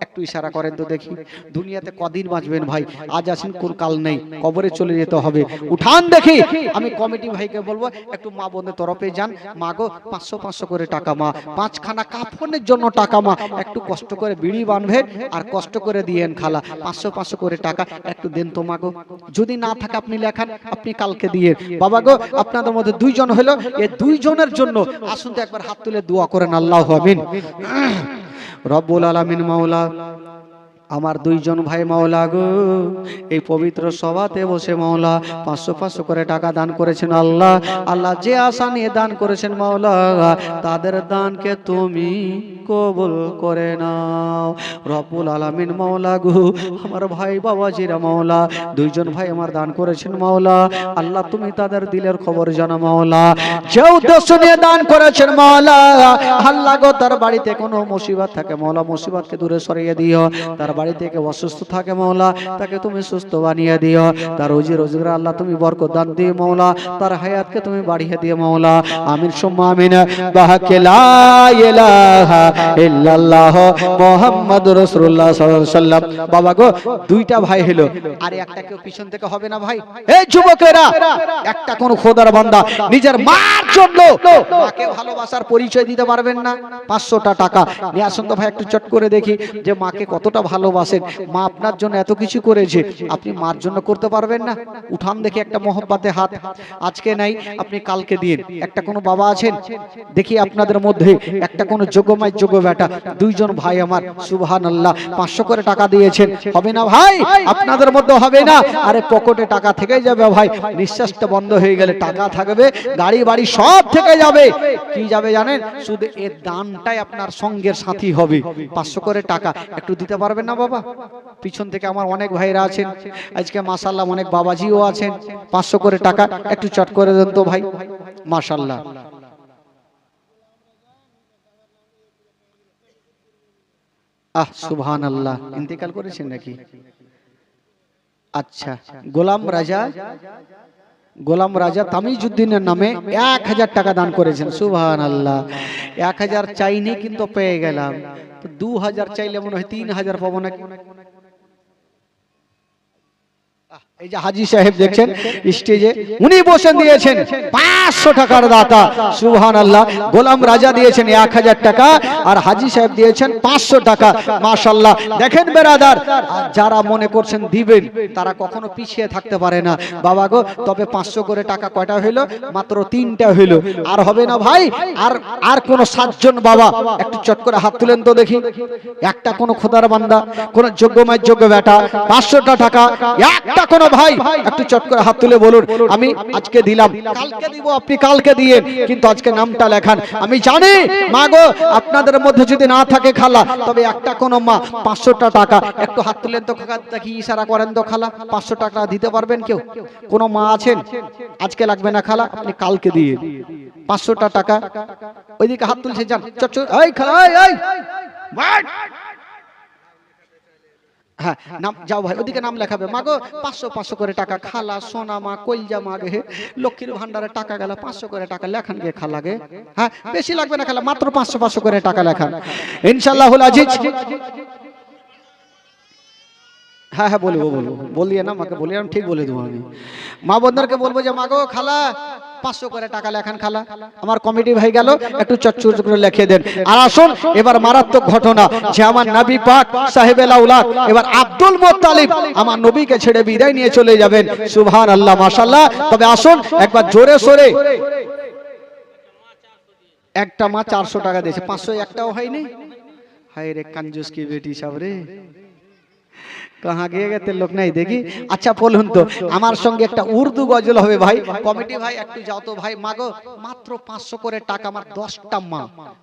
একটু ইশারা করেন তো দেখি। দুনিয়াতে কদিন বাঁচবেন ভাই? আজ আছেন কাল নেই, কবরে চলে যেতে হবে। উঠান দেখি। আমি কমিটি ভাইকে বলবো একটু মা বোনের তরফে যান, মা গো 500 করে টাকা মা, 5 খানা কাফনের জন্য টাকা মা, একটু কষ্ট করে বিড়ি বাঁধবেন আর কষ্ট করে দিয়েন খালা, 500 করে টাকা একটু দেন তো মা গো। যদি না থাকে আপনি লেখান, আপনি কালকে দিয়ে। বাবা গো, আপনাদের মধ্যে 2 জন হলো, এই 2 জনের জন্য আসুন তো একবার হাত তুলে দোয়া করেন। আল্লাহু আমিন। রব্বুল আলামিন মাওলা, আমার 2 জন ভাই মাওলা গো, এই পবিত্র সভাতে বসে মাওলা 500 করে টাকা দান করেছেন। আল্লাহ আল্লাহ, যে আশা নিয়ে দান করেছেন মাওলা, তাদের দানকে তুমি কবুল করে নাও রব্বুল আলামিন মাওলা গো। আমার ভাই বাবাজিরা মাওলা, 2 জন ভাই আমার দান করেছেন মাওলা, আল্লাহ তুমি তাদের দিলের খবর জানো মাওলা। যে উদ্দেশ্য নিয়ে দান করেছেন মাওলা, আল্লাহ গো, তার বাড়িতে কোনো মুসিবত থাকে মাওলা, মুসিবতকে দূরে সরিয়ে দিও। তার বাড়ি থেকে অসুস্থ থাকে মওলা তাকে তুমি সুস্থ বানিয়ে দিও, তার রুজি রোজগার আল্লাহ তুমি বরকত দান দিও মওলা, তার হায়াতকে তুমি বাড়িয়ে দিও মওলা। আমিন সুম্মা আমিন। বাহাকে লা ইলাহা ইল্লাল্লাহ মুহাম্মাদুর রাসূলুল্লাহ সাল্লাল্লাহু আলাইহি ওয়াসাল্লাম। বাবা গো দুইটা ভাই হলো, আর একটা কেউ পিছন থেকে হবে না ভাই। এই যুবকেরা, একটা কোন খোদার বান্দা নিজের মার জন্য মাকে ভালোবাসার পরিচয় দিতে পারবেন না? 500টা টাকা নিয়ে আসুন তো ভাই, একটু চট করে দেখি যে মাকে কতটা ভালোবাসেন। মা আপনার জন্য এত কিছু করেছে, আপনি মার জন্য করতে পারবেন না? উঠান দেখি একটা মহব্বতে হাত। আজকে নাই, আপনি কালকে দিন। একটা কোনো বাবা আছেন দেখি আপনাদের মধ্যে, একটা কোনো যোগ্যমায় যোগ্য বেটা, দুইজন ভাই আমার সুবহানাল্লাহ 500 করে টাকা দিয়েছেন, হবে না ভাই? আপনাদের মধ্যে হবে না? আরে পকেটে টাকা থেকে যাবে ভাই, নিঃশ্বাসটা বন্ধ হয়ে গেলে টাকা থাকবে, গাড়ি বাড়ি সব থেকে যাবে। কি যাবে জানেন? শুধু এর দানটাই আপনার সঙ্গের সাথী হবে। 500 করে টাকা একটু দিতে পারবেন না বাবা? পিছন থেকে আমার অনেক ভাইরা আছেন আজকে মাশাআল্লাহ, অনেক বাবাজিও আছেন। 500 করে টাকা একটু চট করে দেন তো ভাই, মাশাআল্লাহ। আহ সুবহানাল্লাহ, ইন্তেকাল করেছেন নাকি? আচ্ছা, গোলাম রাজা তামিজউদ্দিনের নামে 1000 টাকা দান করেছেন। সুবহানাল্লাহ। 1000 চাইনি কিন্তু পেয়ে গেলাম, তো 2000 চাইলে মনে হয় 3000 পাবো নাকি? এই যে হাজী সাহেব দেখছেন স্টেজে, উনি বসে দিয়েছেন 500 টাকার দাতা। সুবহানাল্লাহ। গোলাম রাজা দিয়েছেন 1000 টাকা, আর হাজী সাহেব দিয়েছেন 500 টাকা। মাশাআল্লাহ। দেখেন বেরাদার, যারা মনে করছেন দিবেন তারা কখনো পিছিয়ে থাকতে পারে না বাবা গো। তবে 500 করে টাকা কয়টা হইল? মাত্র 3টা হইল। আর হবে না ভাই? আর কোন 7 জন বাবা একটু চট করে হাত তুলেন তো দেখি। একটা কোন খোদার বান্দা, কোন যোগ্যমায় যোগ্য বেটা 500টা টাকা, একটা কোন ভাই একটু চট করে হাত তুলে বলুন, আমি আজকে দিলাম। কালকে দিব, আপনি কালকে দিয়ে, কিন্তু আজকে নামটা লেখান। আমি জানি মা গো আপনাদের মধ্যে যদি না থাকে খালা, তবে একটা কোন মা 500টা টাকা একটু হাত তুলেন তো, দেখি ইশারা করেন তো খালা, 500 টাকা দিতে পারবেন কেউ? কোন মা আছেন? আজকে লাগবে না খালা, আপনি কালকে দিয়ে 500টা টাকা। ওইদিকে হাত তুলছে, যান চট চট। এই খালা, এই হ্যাঁ নাম, যাও ভাই ওদিকে নাম লেখাবে। মাগো 500 করে টাকা, খালা সোনা মা কইলজা মাগে হে, লক্ষ্মীর ভান্ডারে টাকা গেল 500 করে টাকা লেখান গে খালা গে। হ্যাঁ বেশি লাগবে না খালা, মাত্র 500 করে টাকা লেখান ইনশাআল্লাহুল আজিজ। হ্যাঁ হ্যাঁ বলবো, বলিয়ে না মাকে, বলিয়ে আমি ঠিক বলে দেবো। আমি মা বোনদেরকে বলবো যে মাগো খালা 500 করে টাকা লেখান খালা। আমার কমিটি ভাই গেল, একটু চটচট করে লিখে দেন। আর আসুন এবার মারাত্মক ঘটনা, যে আমার নবী পাক সাহেবে লাউলাদ, এবার আব্দুল মুত্তালিব আমার নবীকে ছেড়ে বিদায় নিয়ে চলে যাবেন। সুবহানাল্লাহ, মাশাআল্লাহ। তবে আসুন একবার জোরে সোরে, একটা মা 400 টাকা দিয়েছে, 500 একটাও হয়নি। হায় রে कंजूस की बेटी सब रे, कहाँ गए गए लोग नहीं देखी। अच्छा বলুন তো, আমার সঙ্গে একটা উর্দু গজল হবে ভাই। কমিটি ভাই একটু যাও তো ভাই। মাগো মাত্র 500 করে টাকা, আমার 10টা মা,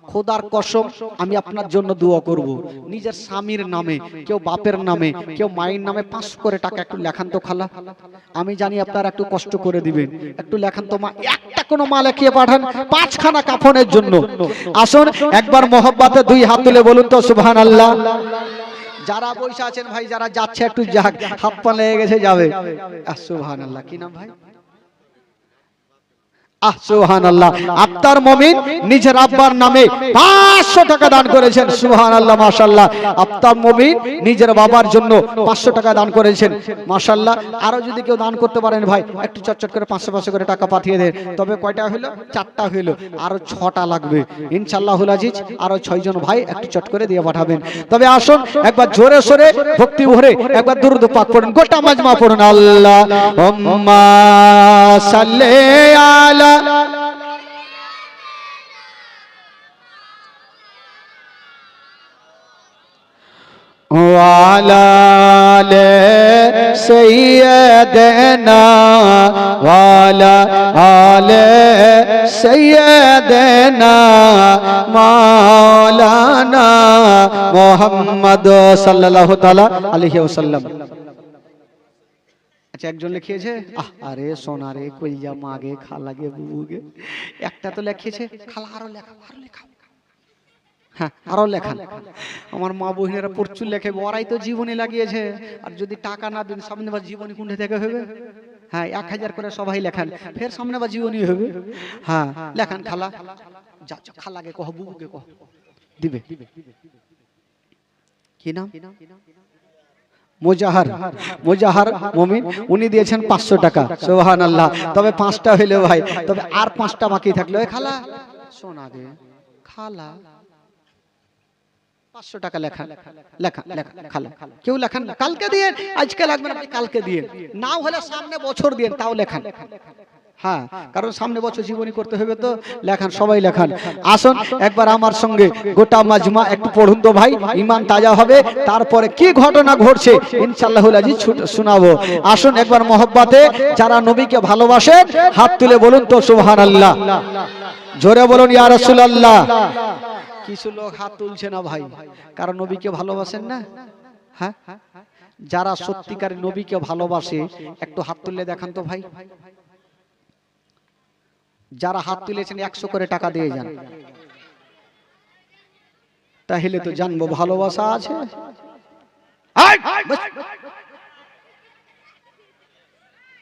খোদার কসম আমি আপনার জন্য দোয়া করব। নিজের স্বামীর নামে, কেউ বাপের নামে, কেউ মায়ের নামে 500 করে টাকা একটু লেখান তো খালা। আমি জানি আপনারা একটু কষ্ট করে দিবেন, একটু লেখান তো মা। একটা কোনো মা লেখিয়ে পাঠান 5খানা কাফনের জন্য। আসুন একবার মহব্বতে 2 হাত তুলে বলুন তো সুবহানাল্লাহ। যারা বসে আছেন ভাই, যারা যাচ্ছে একটু যাক, হাত পা লেগে গেছে যাবে। সুবহানাল্লাহ। কি নাম ভাই? সুবহানাল্লাহ। আক্তার মুমিন নিজের আব্বার নামে 500 টাকা দান করেছেন। সুবহানাল্লাহ, মাশাআল্লাহ। আক্তার মুমিন নিজের বাবার জন্য 500 টাকা দান করেছেন। মাশাআল্লাহ। আরো যদি কেউ দান করতে পারেন ভাই, একটু চটচট করে 500 করে টাকা পাঠিয়ে দেন। তবে কয়টা হলো? 4টা হলো, আরো 6টা লাগবে ইনশাআল্লাহুল আজিজ। আরো 6 জন ভাই একটু চট করে দিয়ে পাঠাবেন। তবে আসুন একবার জোরে সোরে ভক্তি ভরে একবার দুরূদ পাক পড়ুন, গোটা মাজমা পড়ুন। আল্লাহুম্মা সাল্লি আলা ওয়ালা আলে সাইয়্যিদিনা ওয়ালা আলে সাইয়্যিদিনা মাওলানা মুহাম্মদ সাল্লাল্লাহু তাআলা আলাইহি ওয়াসাল্লাম। আচ্ছা একজন লিখিয়েছে, আরে সোনা রে কইজা মাগে খালাগে বুবুগে, একটা তো লিখিয়েছে খালা, আরো লেখা, আরো লেখা। হ্যাঁ, আরো লেখান। আমার মা বহিনেরা প্রচুর লেখে, ওরাই তো জীবনী লাগিয়েছে। আর যদি টাকা না দেন সামনে বা জীবনী কোনটা থেকে হবে? হ্যাঁ, 1000 করে সবাই লেখান, ফের সামনে বা জীবনী হবে। হ্যাঁ, লেখান। খালা যা, খালাকে কহ, বুবুকে কহ, দিবে। কি নাম? মুজাহার, মুজাহার মুমিন। উনি দিয়েছেন 500 টাকা। সুবহানাল্লাহ। তবে 5টা হইলো ভাই, তবে আর 5টা বাকি থাকলো। এ খালা শোনা দে, খালা 500 টাকা লেখা, লেখা লেখা। খালা কেউ লেখান না, কালকে দিয়ে, আজকে লাগবে না, কালকে দিয়ে, নাও হলে সামনে বছর দিয়ে তাও লেখান। হ্যাঁ, কারণ সামনে বছর জীবনী করতে হবে তো, লেখান, সবাই লেখান। আসুন একবার আমার সঙ্গে গোটা মাজমা একটু পড়ুন তো ভাই, ঈমান তাজা হবে। তারপরে কি ঘটনা ঘটছে ইনশাআল্লাহুল আজিজ শোনাবো। আসুন একবার মহব্বতে যারা নবীকে ভালোবাসেন হাত তুলে বলুন তো সুবহানাল্লাহ। জোরে বলুন ইয়া রাসূলুল্লাহ। কিছু লোক হাত তুলছে না ভাই, কারণ নবীকে ভালোবাসেন না। হ্যাঁ, যারা সত্যিকার নবীকে ভালোবাসে একটু হাত তুলে দেখান তো ভাই। যারা হাত তুলেছেন 100 করে টাকা দিয়ে যান, তাহলে তো জানবো ভালোবাসা আছে।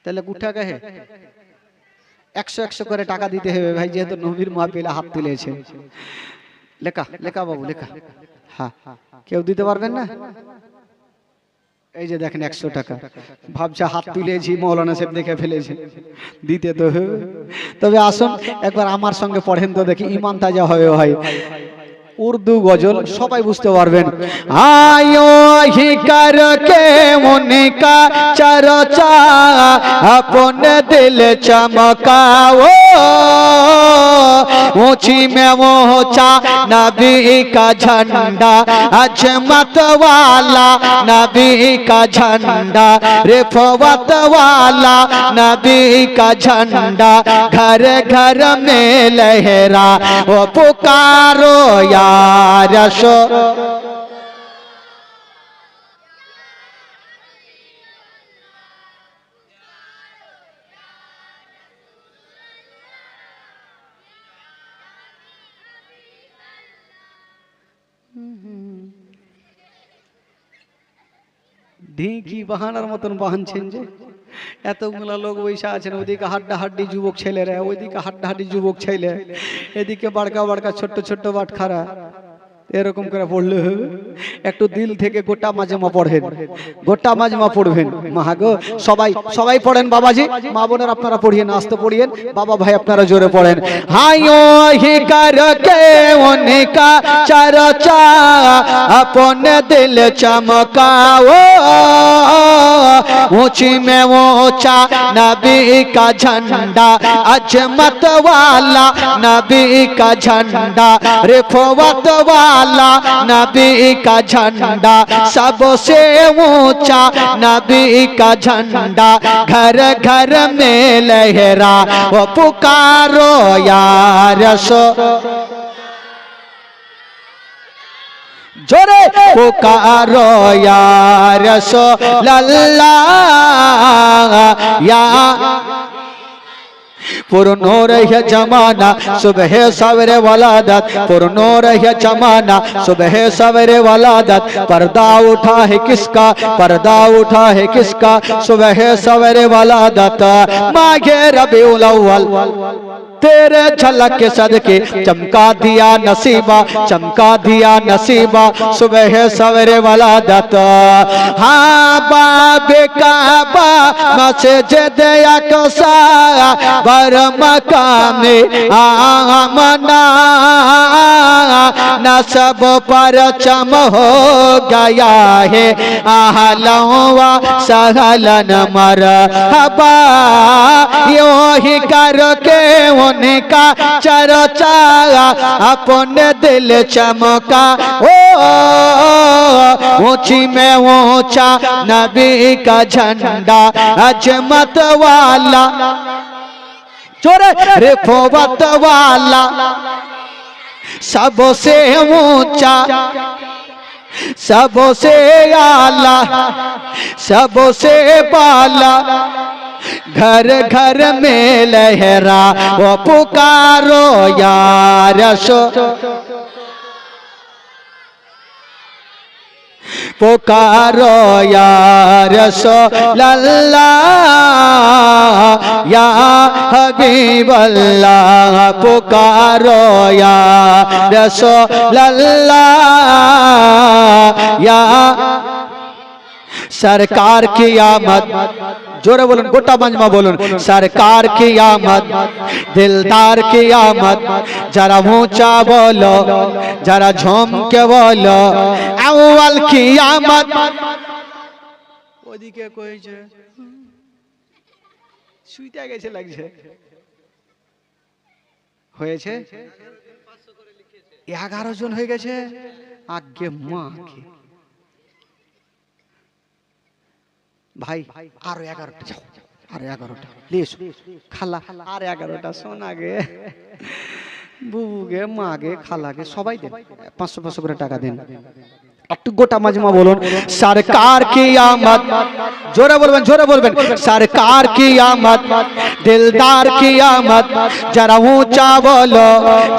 তাহলে গুঠা কে 100 করে টাকা দিতে হবে ভাই, যেহেতু নবীর মাহফিলে হাত তুলেছে। লেখা লেখা বাবু লেখা। হ্যাঁ, কেউ দিতে পারবেন না? এই যে দেখেন 100 টাকা। ভাবছে হাত তুলেছি, মৌলানা সাহেব দেখে ফেলেছে, দিতে তো হবে। তবে আসুন একবার আমার সঙ্গে পড়েন তো দেখি, ঈমান তাজা হবে ভাই। उर्दू गजल सबाई बुझते पारबेन। आयो ही करके उनका चर्चा अपने दिल चमकाओ, ऊंची में ऊंचा नबी का झंडा, अजमत वाला नबी का झंडा, रिफवत वाला नबी का झंडा, घर घर में लहरा वो पुकारो या रसूल। ঢিকি বাহানার মতন বাহানছেন যে, এতগুলা লোক বৈশা আছেন, ওইদিকে হাড্ডাহাড্ডি যুবক ছেলেরা, ওইদিকে হাড্ডাহাড্ডি যুবক ছেলে, এদিকে বাড়কা বাড়কা ছোট্ট ছোট্ট বাটখারা। এরকম করে পড়লে হবে? একটু দিল থেকে গোটা মাজমা পড়েন, গোটা মাজমা পড়বেন। মাহাগো সবাই সবাই পড়েন বাবাজি, মা বোনের আপনারা পড়িয়েন, আস্তে পড়িয়েন, বাবা ভাই আপনারা জোরে পড়েন। হাইও হি করকে উনকা চর্চা अपने दिल चमकाओ, ऊंची में ऊंचा नबी का झंडा, अजमत वाला नबी का झंडा, रिफवत वाला नबी का झंडा, सबसे ऊंचा नबी का झंडा, घर घर में लहरा वो पुकारो या रसूल। जोरे पुकारो या रसूल अल्लाह, या पुरनो रहे जमाना सुबह सवेरे वलादत, पुरनो रहे जमाना सुबह सवेरे वलादत, पर्दा उठा है किसका, पर्दा उठा है किसका, सुबह सवेरे वलादत, माघे रबीउल अव्वल तेरे झलक के सदके चमका दिया नसीबा, चमका दिया नसीबा, सुबह सवेरे वलादत। हाँ बाबे काबा मस्जिद अक़सा बर मकामे आमना, नसब पर चम हो गया है आहलों व सहलन मरहबा, यूं ही करके उनका चर्चा अपने दिल चमका ओ, ऊंची में ऊंचा नबी का झंडा, अजमत वाला जोरे रिफवत वाला, सबसे ऊंचा सबसे आला सबसे बाला, घर घर में लहरा वो पुकारो या रसूल। पुकारो या रसूलल्लाह या हबीबल्लाह पुकारो या रसूलल्लाह या सरकार की आमद जोरे बोलून गोटा मंजमा बोलून सरकार की आमद दिलदार की आमद जरा ऊंचा बोलो जरा झूम के बोलो अव्वल की आमद ওদিকে কইছে শুইতে গেছে লাগছে হয়েছে 11 জন হয়ে গেছে আগে মা কি भाई आरो 11टा जाओ आरो 11टा ले खाला आरो 11टा सोना गे बुबू गे माँ गे खाला गे सबाई देन 500 করে টাকা দেন একটু গোটা মাজমা বলুন सरकार की आमद जोरे बोलबेन सरकार की आमद दिलदार की आमद जरा ऊंचा बोलो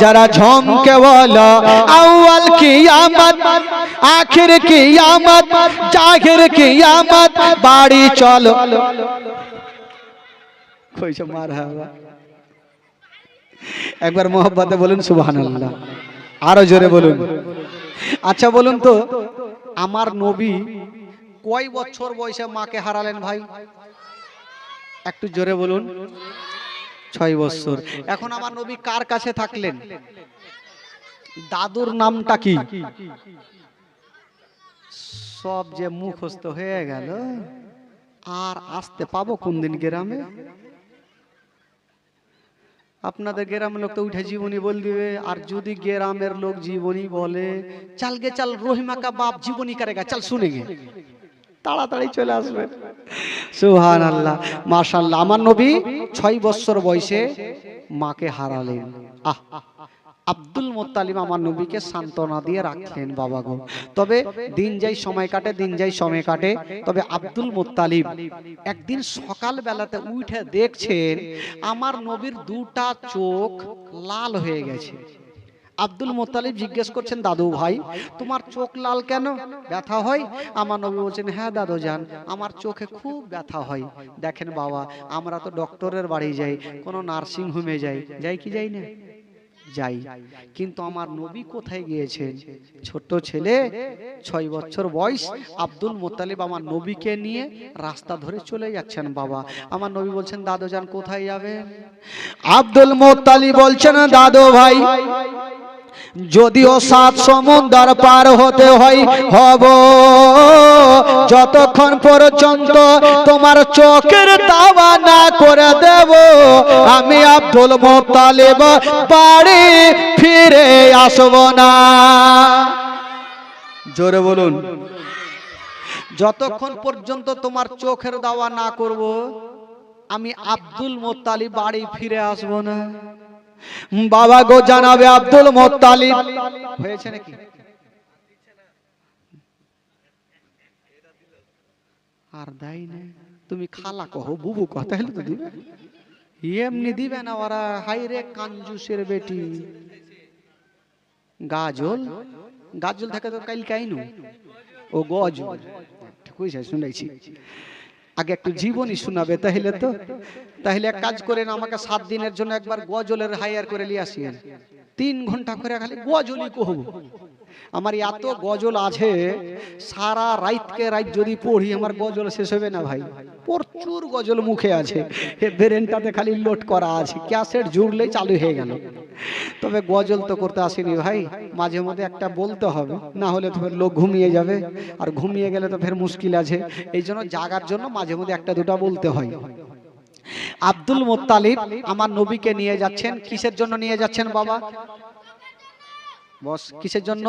जरा झूम के बोलो अव्वल की आमद आखिर की आमद जाहिर की आमद बाड़ी चलो कोई से मार है एक बार मोहब्बते बोलून सुबहानाल्लाह आरो जोरे बोलून अच्छा बोलून तो আমার নবী কয় বছর বয়সে মাকে হারালেন ভাই একটু জোরে বলুন 6 বছর এখন আমার নবী কার কাছে থাকলেন দাদুর নামটা কি সব যে মুখস্থ হয়ে গেল আর আসতে পাবো কোন দিন গ্রামে আপনাদের গ্রামের লোক তো উঠে জীবনী বল দিবে আর যদি গ্রামের লোক জীবনী বলে चल गे चल रोहिमा का बाप जीवनी करेगा चल सुनेंगे তাড়াতাড়ি চলে আসবে সুবহানাল্লাহ মাশাআল্লাহ আমার নবী 6 বছর বয়সে মাকে হারালেন আব্দুল মুত্তালিব আমার নবীকে সান্তনা দিয়ে রাখলেন বাবা গো তবে দিন যাই সময় কাটে তবে আব্দুল মুত্তালিব একদিন সকাল বেলাতে উঠে দেখছেন আমার নবীর দুটা চোখ লাল হয়ে গেছে আব্দুল মুত্তালিব জিজ্ঞেস করছেন দাদু ভাই তোমার চোখ লাল কেন ব্যথা হয় আমার নবী বলছেন হ্যাঁ দাদু জান আমার চোখে খুব ব্যথা হয় দেখেন বাবা আমরা তো ডক্টরের বাড়ি যাই কোন নার্সিং হোমে যাই কি যাই না যাই কিন্তু আমার নবী কোথায় গিয়েছেন ছোট ছেলে 6 বছর বয়স আব্দুল মুত্তালিব আমার নবীকে নিয়ে রাস্তা ধরে চলে যাচ্ছেন বাবা আমার নবী বলছেন দাদু জান কোথায় যাবেন আব্দুল মুত্তালিব বলছেন দাদু ভাই যদিও 7 সমুদ্র পার হতে হয় হব যতক্ষণ পর্যন্ত তোমার চোখের দাওয়া না করে দেব আমি আব্দুল মুত্তালিব বাড়ি ফিরে আসব না জোরে বলুন যতক্ষণ পর্যন্ত তোমার চোখের দাওয়া না করব আমি আব্দুল মুত্তালিব বাড়ি ফিরে আসব না বাবা গো জানাবে আব্দুল মুত্তালিব হয়েছে নাকি আর দাই না তুমি খালা কহো বুবু কহ তাহলে তো দিবে এমনি দিবে না ওরা হাই রে কাঞ্জুসের বেটি গাজল থাকে তো কাইল কাইনু ও গজল কইছে শুনাইছি আগে একটু জীবনী শোনাবে তাহলে এক কাজ করেন আমাকে 7 দিনের জন্য একবার গজলের হায়ার করে নিয়ে আসিয়েন 3 ঘন্টা করে খালি গজলই কহব আমার এত গজল আছে সারা রাত যদি পড়ি আমার গজল শেষ হবে না ভাই প্রচুর গজল মুখে আছে ব্রেনটাতে খালি লোড করা আছে ক্যাসেট জুড়লেই চালু হয়ে গেল তবে গজল তো করতে আসেনি ভাই মাঝে মধ্যে একটা বলতে হবে না হলে তো ফের লোক ঘুমিয়ে যাবে আর ঘুমিয়ে গেলে তো ফের মুশকিল আছে এই জন্য জাগার জন্য মাঝে মধ্যে একটা দুটা বলতে হয় আব্দুল মুত্তালিব আমার নবীকে নিয়ে যাচ্ছেন কিসের জন্য নিয়ে যাচ্ছেন বাবা বস কিসের জন্য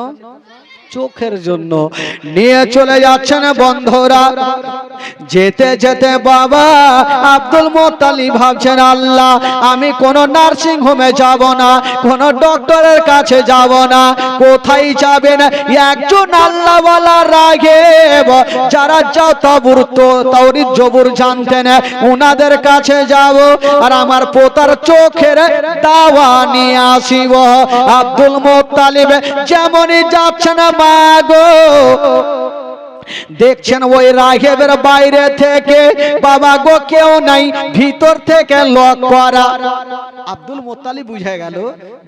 চোখের জন্য নিয়ে চলে যাচ্ছেন বন্ধুরা যেতে যেতে বাবা আব্দুল মুত্তালিব ভাবছেন আল্লাহ আমি কোন নার্সিং হোমে যাব না কোন ডক্টরের কাছে যাব না কোথায় যাবেন একজন আল্লাহওয়ালা রাগেব যারা তাওরীত জবুর জানতেন ওনাদের কাছে যাব আর আমার পোতার চোখের দাওয়া নিয়ে আসিব আব্দুল মুত্তালিব যেমনই যাচ্ছেন মা গো দেখছেন ওই রাঘবের বাইরে থেকে বাবা গো কেউ নাই, ভিতর থেকে লক করা। আব্দুল মোত্তালিব বুঝে গেল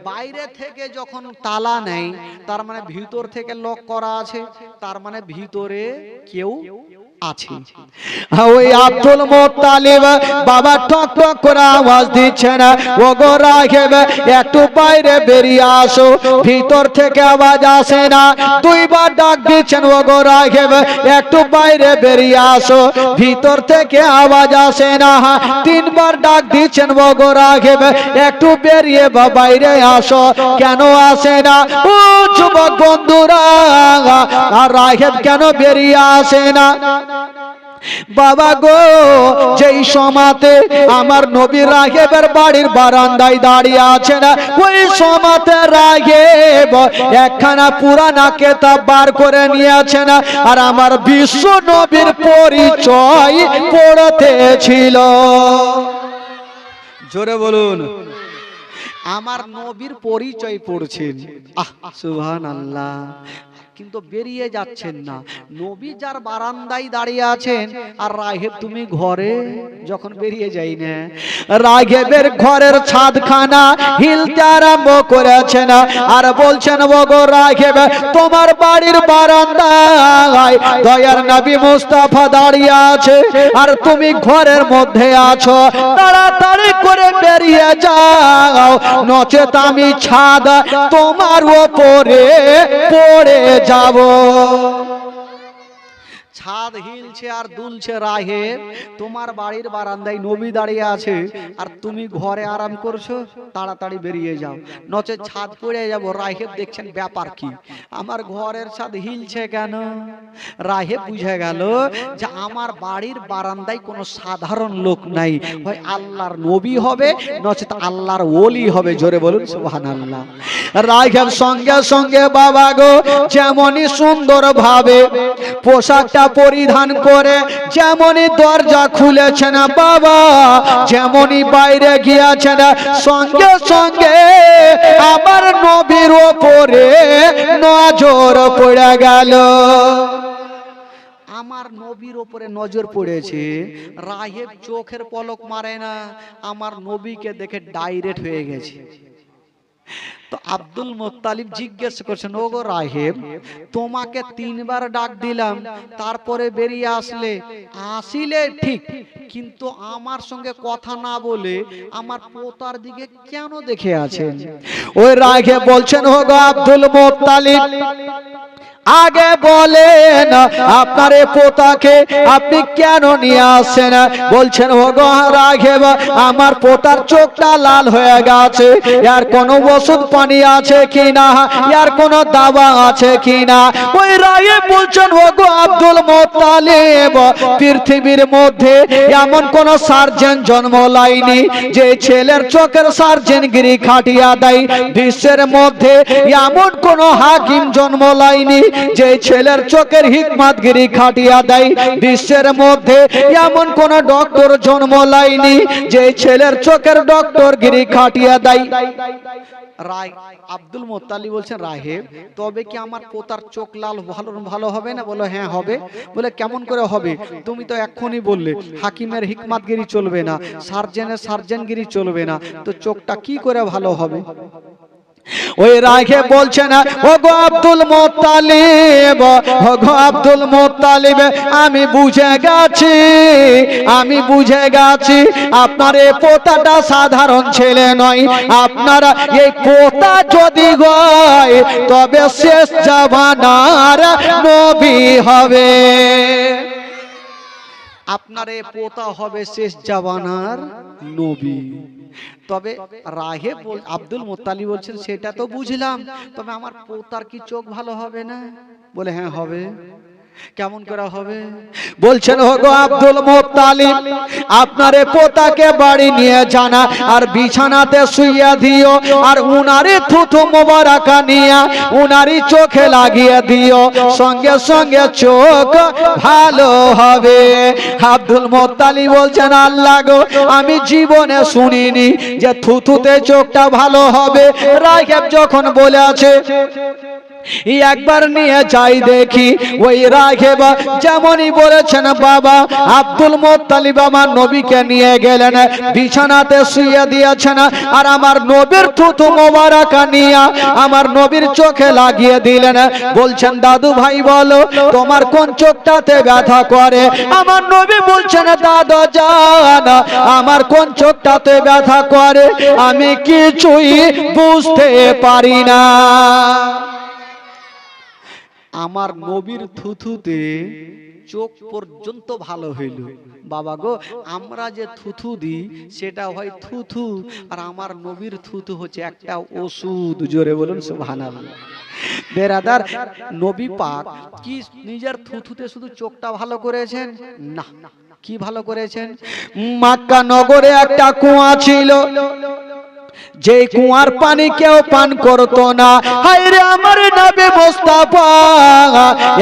বাইরে থেকে যখন তালা নেই তার মানে ভিতর থেকে লক করা আছে, তার মানে ভিতরে কেউ আছে। ওই আব্দুল মোত্তালিব বাবা ঠক ঠক করে আওয়াজ দিচ্ছেন, ও গো রাঘব একটু বাইরে বেরিয়ে আসো, ভিতর থেকে আওয়াজ আসে না। দুইবার ডাক দিচ্ছেন, ও গো রাঘব একটু বাইরে বেরিয়ে আসো, ভিতর থেকে আওয়াজ আসে না। তিনবার ডাক দিচ্ছেন, ও গো রাঘব একটু বেরিয়ে বাইরে আসো, কেন আসে না? ও যুবক বন্ধুরা, আর রাঘব কেন বেরিয়ে আসে না? বাবা গো যেই সমাতে আমার নবী রাঘবের বাড়ির বারান্দায় দাঁড়িয়ে আছে না, ওই সমাতে রাঘব একখানা পুরানা কিতাব বার করে নিয়েছে না, আর আমার বিশ্ব নবীর পরিচয় পড়তেছিল। জোরে বলুন, আমার নবীর পরিচয় পড়ছেন। আহ সুবহানাল্লাহ। কিন্তু বেরিয়ে যাচ্ছেন না। নবী যার বারান্দায় দাঁড়িয়ে আছেন আর রাঘব তুমি ঘরে যখন বেরিয়ে যাই না, রাঘবের ঘরের ছাদখানা হিলতে আরম্ভ করেছেন আর বলছেন, ও গো রাঘব তোমার বাড়ির বারান্দায় দয়ার নবী মুস্তাফা দাঁড়িয়ে আছে আর তুমি ঘরের মধ্যে আছো, তাড়াতাড়ি করে বেরিয়ে যাও, নচেত আমি ছাদ তোমার উপরে পড়ে যাব। ছাদ হিলছে আর দুলছে রাঘব, তোমার বাড়ির বারান্দায় নবী দাঁড়িয়ে আছে আর তুমি ঘরে আরাম করছো, তাড়াতাড়ি বেরিয়ে যাও, নচেত ছাদ পড়ে যাব। রাঘব দেখছেন ব্যাপার কি, আমার ঘরের ছাদ হিলছে কেন? রাঘব বুঝে গেল যে আমার বাড়ির বারান্দায় কোনো সাধারণ লোক নাই, হয় আল্লাহর নবী হবে নচেত আল্লাহর ওলি হবে। জোরে বলুন সুবহানাল্লাহ। রাঘব সঙ্গে সঙ্গে বাবা গো যেমনই সুন্দর ভাবে পোশাকটা পরিধান করে যেমনই দরজা খুলেছেন বাবা, যেমনই বাইরে গিয়েছেন, সঙ্গে সঙ্গে আমার নবীর ওপরে নজর পড়ে গেল। আমার নবীর উপরে নজর পড়েছে, রাঘব চোখের পলক মারে না, আমার নবীকে দেখে ডাইরেক্ট হয়ে গেছে। তো আব্দুল মোত্তালিব জিজ্ঞেস করছেন, ও গো রাঘব তোমাকে তিনবার ডাক দিলাম, তারপরে বেরিয়ে আসলে ঠিক, কিন্তু আমার সঙ্গে কথা না বলে আমার পোতার দিকে কেন দেখে আছেন? ওই রাঘব বলছেন, ও গো আব্দুল মোত্তালিব আগে বলেন আপনার এই পোতাকে আপনি কেন নিয়ে আসছেন? বলছেন, ও গো রাঘব আমার পোতার চোখটা লাল হয়ে গেছে, এর কোনো ওষুধ পানি আছে কিনা, এর কোনো দাবা আছে কিনা? ওই রাঘব বলছেন, ও গো আব্দুল মোত্তালিব পৃথিবীর মধ্যে এমন কোন সার্জন জন্ম লাইনি যে ছেলের চোখের সার্জনগিরি খাটিয়া দেয়, বিশ্বের মধ্যে এমন কোন হাকিম জন্ম লাইনি যে ছেলের চোখের হিকমতগিরি খাটিয়া দেয়, বিশ্বের মধ্যে এমন কোন ডক্টর জন্ম লাইনি যে ছেলের চোখের ডক্টরগিরি খাটিয়া দেয়। আব্দুল মোত্তালিব বলছেন, রাঘব তবে কি আমার পোতার চোখ লাল ভালো হবে না? বলো হ্যাঁ হবে। বলে কেমন করে হবে? তুমি তো এক্ষুনি বললে হাকিমের হিকমতগিরি চলবে না, সার্জনের সার্জনগিরি চলবে না, তো চোখটা কি করে ভালো হবে? ওই রাঘব বলছে না, ও গো আব্দুল মোত্তালিব, ও গো আব্দুল মোত্তালিব আমি বুঝে গেছি আপনার এই পোতাটা সাধারণ ছেলে নয়, আপনার এই পোতা যদি হয় তবে শেষ জামানার নবী হবে, আপনার এই পোতা হবে শেষ জামানার নবী। তবে রাঘব আব্দুল মোত্তালিব বলছেন, সেটা তো বুঝলাম, তবে আমার পোতার কি চোখ ভালো হবে না? বলে হ্যাঁ হবে। কেমন করে হবে? বলছেন, ও গো আব্দুল মোত্তালিব আপনার পোতাকে বাড়ি নিয়ে জানা আর বিছানাতে শুইয়া দিও, আর উনারে থুথু মোবারকা নিয়ে উনারি চোখে লাগিয়ে দিও, সঙ্গে সঙ্গে চোখ ভালো হবে। আব্দুল মোত্তালিব বলছেন, আল্লাহ গো আমি জীবনে শুনিনি যে থুথুতে চোখটা ভালো হবে। রাঘব যখন বলে আছে একবার নিয়ে যাই দেখি। ওই রাঘব যেমনই বলেছেন বাবা আব্দুল মুত্তালিব আমার নবীকে নিয়ে গেলেন, বিছানাতে শুইয়ে দিয়েছেন, আর আমার নবীর থুতু মোবারক নিয়ে আমার নবীর চোখে লাগিয়ে দিলেন। বলছেন দাদু ভাই বলো তোমার কোন চোখটাতে ব্যথা করে? আমার নবী বলছেন দাদা জান আমার কোন চোখটাতে ব্যথা করে আমি কিছুই বুঝতে পারি না। আমার নবীর থুথুতে চোখ পর্যন্ত ভালো হইল। বাবা গো আমরা যে থুথু দিই সেটা হয় থুথু, আর আমার নবীর থুথু হচ্ছে একটা ওষুধ। জোরে বলুন সুবহানাল্লাহ। বেরাদার নবী পাক কি নিজের থুথুতে শুধু চোখটা ভালো করেছেন? না, কি ভালো করেছেন? মক্কা নগরে একটা কুয়া ছিল, যে কুয়ার পানি কেউ পান করতো না। হায়রে আমার নবী মুস্তাফা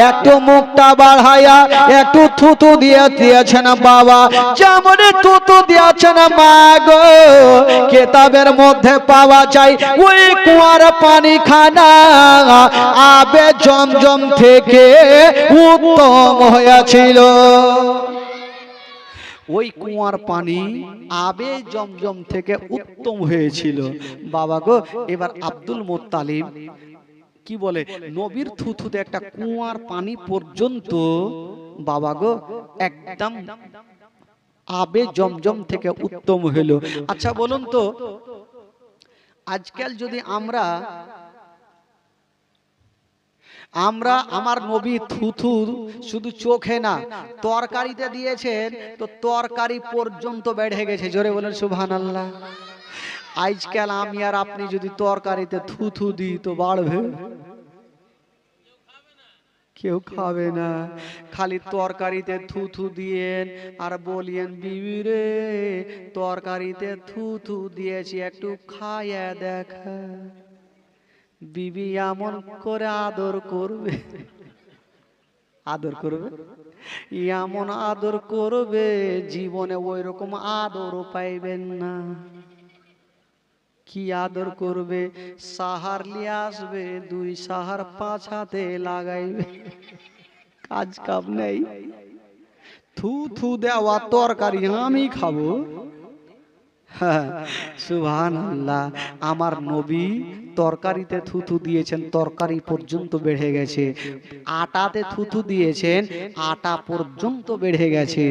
একটু মুখটা বাড়ায়া একটু থুতু দিয়ে দিয়েছেন বাবা, যেমন থুতু দিয়েছেন মা গো কিতাবের মধ্যে পাওয়া যায় ওই কুয়ার পানি খানা আবে জমজম থেকে উত্তম হয়েছিল। ওই কুয়ার পানি আবে জমজম থেকে উত্তম হয়েছিল। বাবা গো এবার আব্দুল মুত্তালিব কি বলে নবীর থুথুতে একটা কুয়ার পানি পর্যন্ত বাবা গো একদম আবে জমজম থেকে উত্তম হলো। আচ্ছা বলুন তো আজকাল যদি আমরা আমার নবী থুথু শুধু চোখে না তরকারিতে দিয়েছেন তো তরকারি পর্যন্ত বেড়ে গেছে। জোরে বলেন সুবহানাল্লাহ। আজকাল আমি আর আপনি যদি তরকারিতে থুথু দিই তো বাড়বে? কেউ খাবে না। খালি তরকারিতে থুথু দিয়েন আর বলিয়েন বিবি রে তরকারিতে থুথু দিয়েছি একটু খাইয়া দেখা। বিবি এমন করে আদর করবে, আদর করবে, এমন আদর করবে জীবনে ওই রকম আদরও পাইবেন না। কি আদর করবে? সাহার লিয়ে আসবে, দুই সাহার পাছাতে লাগাইবে, কাজ কাম নেই। থু থু দেওয়া তরকারি আমি খাবো? হ্যাঁ সুবহানাল্লাহ। আমার নবী তরকারিতে থুথু দিয়েছেন তরকারি পর্যন্ত বেড়ে গেছে, আটাতে থুথু দিয়েছেন আটা পর্যন্ত বেড়ে গেছে।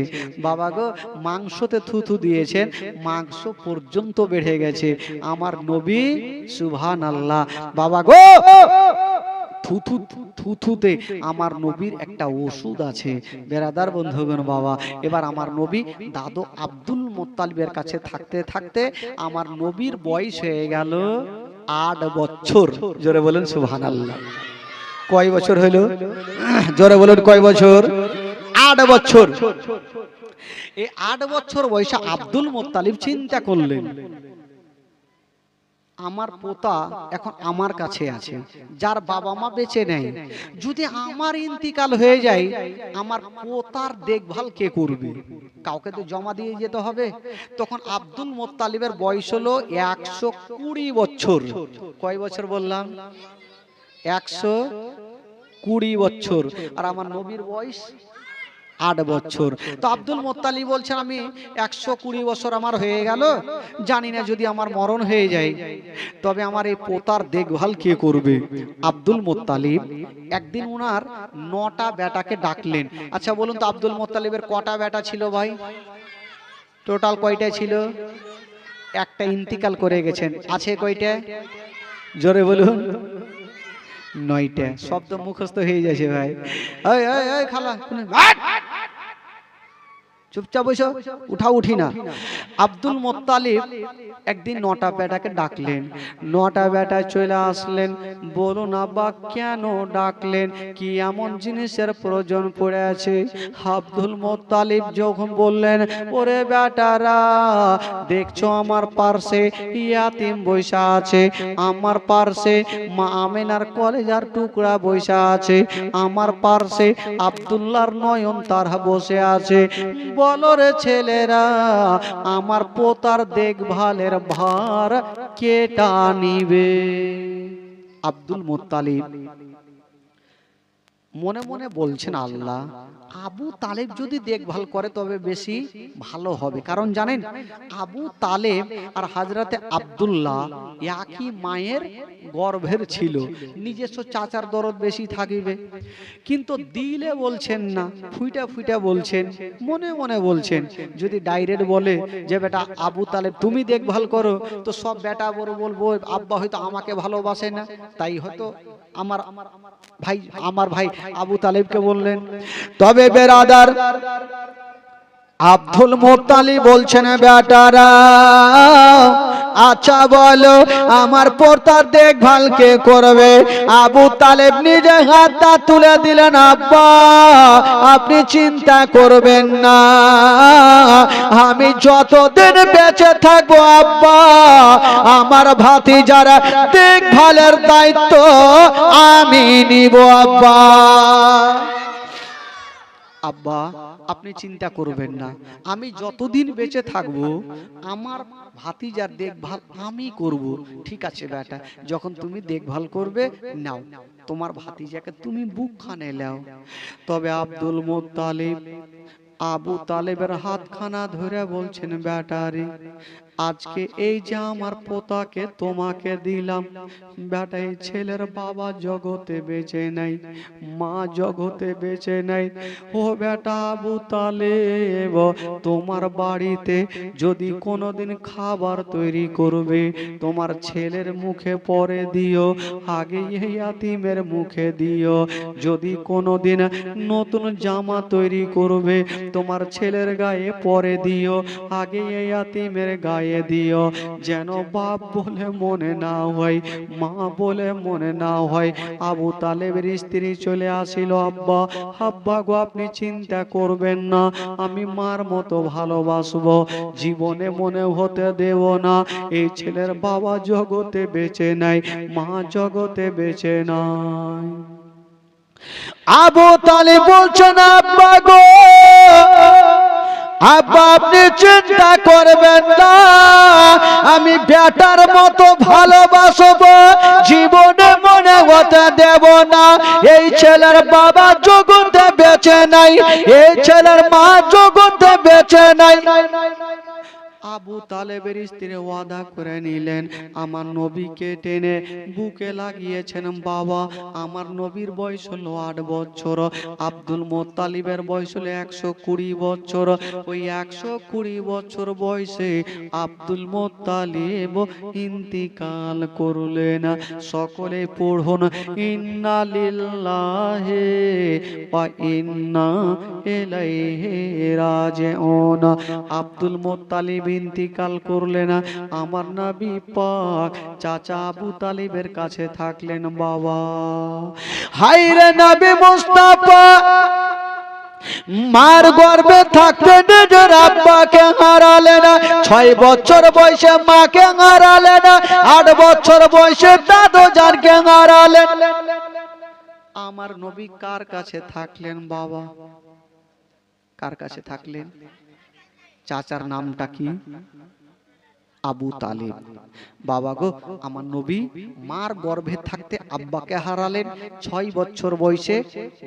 বাবা গো মাংসতে থুথু দিয়েছেন মাংস পর্যন্ত বেড়ে গেছে। আমার নবী সুবহানাল্লাহ। বাবা গো থুথু থুথুতে আমার নবীর একটা ওষুধ আছে। বেরাদার বন্ধুগণ বাবা এবার আমার নবী দাদু আব্দুল মুত্তালিবের কাছে থাকতে থাকতে আমার নবীর বয়স হয়ে গেল 8 বছর। জোরে বলেন সুবহানাল্লাহ। কয় বছর হইল? জোরে বলেন কয় বছর? 8 বছর। এই 8 বছর বয়সে আব্দুল মুত্তালিব চিন্তা করলেন আমার পোতা এখন আমার কাছে আছে, যার বাবা মা বেঁচে নেই, যদি আমার ইন্তিকাল হয়ে যায় আমার পোতার দেখভাল কে করবে? কাউকে তো জমা দিয়ে যেতে হবে। তখন আব্দুল মুত্তালিবের বয়স হলো 120 বছর। কয় বছর বললাম? 120 বছর। আর আমার নবীর বয়স 8 বছর। তো আব্দুল মুত্তালিব বলছেন আমি 120 বছর আমার হয়ে গেল, জানি না যদি আমার মরণ হয়ে যায় তবে আমার এই পোতার দেখভাল কে করবে? আব্দুল মুত্তালিব একদিন উনার 9টা বেটাকে ডাকলেন। আচ্ছা বলুন তো আব্দুল মুত্তালিবের কটা বেটা ছিল ভাই? টোটাল কয়টা ছিল? একটা ইন্তিকাল করে গেছেন। আছে কয়টা? জোরে বলুন। 9টা। শব্দ মুখস্থ হয়ে যাচ্ছে ভাই। এই এই এই খালা চুপচাপ বসো, উঠাও উঠি না। আব্দুল মুত্তালিব একদিন 9টা বেটাকে ডাকলেন। 9টা বেটা চলে আসলেন। বলুন আব্বা কেন ডাকলেন? কি এমন জিনিসের প্রয়োজন পড়ে আছে? আব্দুল মুত্তালিব যখন বললেন ওরে বেটারা দেখছো আমার পার্শ্বে ইয়াতিম বৈশা আছে, আমার পার্শ্বে মা আমেনার কলেজার টুকরা বৈশা আছে, আমার পার্শ্বে আব্দুল্লাহর নয়ন তারা বসে আছে, বলো রে ছেলেরা আমার পোতার দেখভালের ভার কে টানিবে? আব্দুল মুত্তালিব মনে মনে বলছেন আল্লাহ আবু তালেব যদি দেখভাল করে তবে বেশি ভালো হবে। কারণ জানেন আবু তালেব আর হযরতে আব্দুল্লাহ একই মায়ের গর্ভের ছিল, নিজস্ব চাচার দরদ বেশি থাকিবে, কিন্তু দিলে বলছেন না, ফুইটা ফুইটা বলছেন, মনে মনে বলছেন। যদি ডাইরেক্ট বলে যে বেটা আবু তালেব তুমি দেখভাল করো, তো সব বেটা বড় বলবো আব্বা হয়তো আমাকে ভালোবাসে না, তাই হয়তো আমার ভাই আবু তালেবকে বললেন। তবে বেরাদার আব্দুল মুত্তালিব বলছেন বেটারা আচ্ছা বলো আমার পোতার দেখভাল কে করবে? আবু তালেব নিজে হাতটা তুলে দিলেন, আব্বা আপনি চিন্তা করবেন না, আমি যতদিন বেঁচে থাকবো আব্বা আমার ভাতিজারা দেখভালের দায়িত্ব আমি নিব। আব্বা আব্বা আপনি চিন্তা করবেন না, আমি যতদিন বেঁচে থাকবো আমার ভাতিজার দেখভাল আমি করব। ঠিক আছে বেটা, যখন তুমি দেখভাল করবে নাও তোমার ভাতিজাকে তুমি বুকখানে নাও। তবে আব্দুল মুত্তালিব আবু তালেবের হাতখানা ধরে বলছেন বেটারে আজকে এই যে আমার পোতাকে তোমাকে দিলাম, বেটা এই ছেলের বাবা জগতে বেঁচে নাই, মা জগতে বেঁচে নাই। ও বেটা আবু তালেব তোমার বাড়িতে যদি কোনোদিন খাবার তৈরি করবে তোমার ছেলের মুখে পরে দিও, আগে এই ইয়াতিমের মুখে দিও। যদি কোনোদিন নতুন জামা তৈরি করবে তোমার ছেলের গায়ে পরে দিও, আগে এই ইয়াতিমের গায়ে দিও, যেন বাপ বলে মনে না হয়, মা বলে মনে না হয়। আবু তালেবের স্ত্রী চলে আসিল, আব্বা আব্বা গো আপনি চিন্তা করবেন না, আমি মার মতো ভালোবাসবো, জীবনে মনে হতে দেব না এই ছেলের বাবা জগতে বেঁচে নাই, মা জগতে বেঁচে নাই। আবু তালেব বলছেন আব্বা গো আব্বা আপনি চিন্তা করবেন না, আমি বেটার মতো ভালোবাসবো, জীবনে মনে হতে দেব না এই ছেলের বাবা জগতে বেঁচে নাই, এই ছেলের মা জগতে বেঁচে নাই। আবু তালেবের স্ত্রী ওয়াদা করে নিলেন, আমার নবীকে টেনে বুকে লাগিয়েছেন। বাবা আমার নবীর বয়স হলো 8 বছর, আব্দুল মুত্তালিবের বয়স হলো 120 বছর। ওই 120 বছর বয়সে আব্দুল মুত্তালিব ইন্তিকাল করলেন। সকলে পড়ুন ইন্না লিল্লাহি ওয়া ইন্না ইলাইহি রাজিউন। আব্দুল মুত্তালিব ইন্তিকাল করলেন, আমার নবী পাক চাচা আবু তালিবের কাছে থাকলেন। বাবা হায়রে নবী মুস্তাফা মার গর্ভে থাকতে নিজের আব্বাকে হারালেন, 6 বছর বয়সে মাকে হারালেন, 8 বছর বয়সে দাদু জানকে হারালেন। আমার নবী কার কাছে থাকলেন? বাবা কার কাছে থাকলেন? চাচার নামটা কি? আবু তালেব। বাবা গো আমার নবী মার গর্ভে থাকতে আব্বাকে হারালেন, 6 বছর বয়সে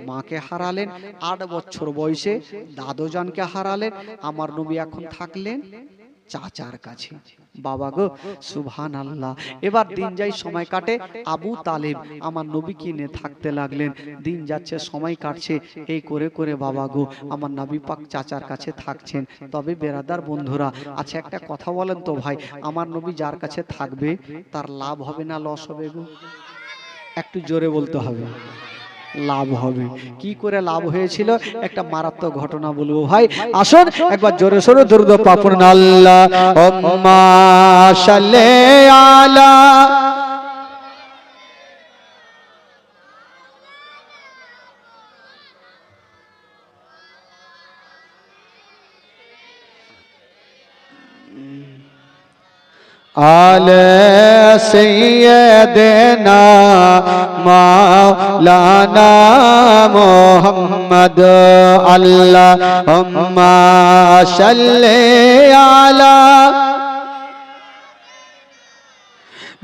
মাকে হারালেন, 8 বছর বয়সে দাদুজানকে হারালেন। আমার নবী এখন থাকলেন চাচার কাছে। বাবা গো সুবহানাল্লাহ। এবার দিন যাই সময় কাটে, আবু তালেব আমার নবীকে নিয়ে থাকতে লাগলেন। দিন যাচ্ছে সময় কাটছে, এই করে করে বাবা গো আমার নবী পাক চাচার কাছে থাকছেন। তবে বেরাদার বন্ধুরা আচ্ছা একটা কথা বলেন তো ভাই, আমার নবী যার কাছে থাকবে তার লাভ হবে না লস হবে গো? একটু জোরে বলতে হবে। লাভ হবে। কি করে লাভ হয়েছিল একটা মারাত্মক ঘটনা বলবো ভাই, আসুন একবার জোরে সোরে দরুদ পড়ুন। আল্লাহুম্মা সাল্লি আলা আলে সাইয়্যিদিনা মাওলানা মুহাম্মদ। আল্লাহুম্মা সাল্লি আলা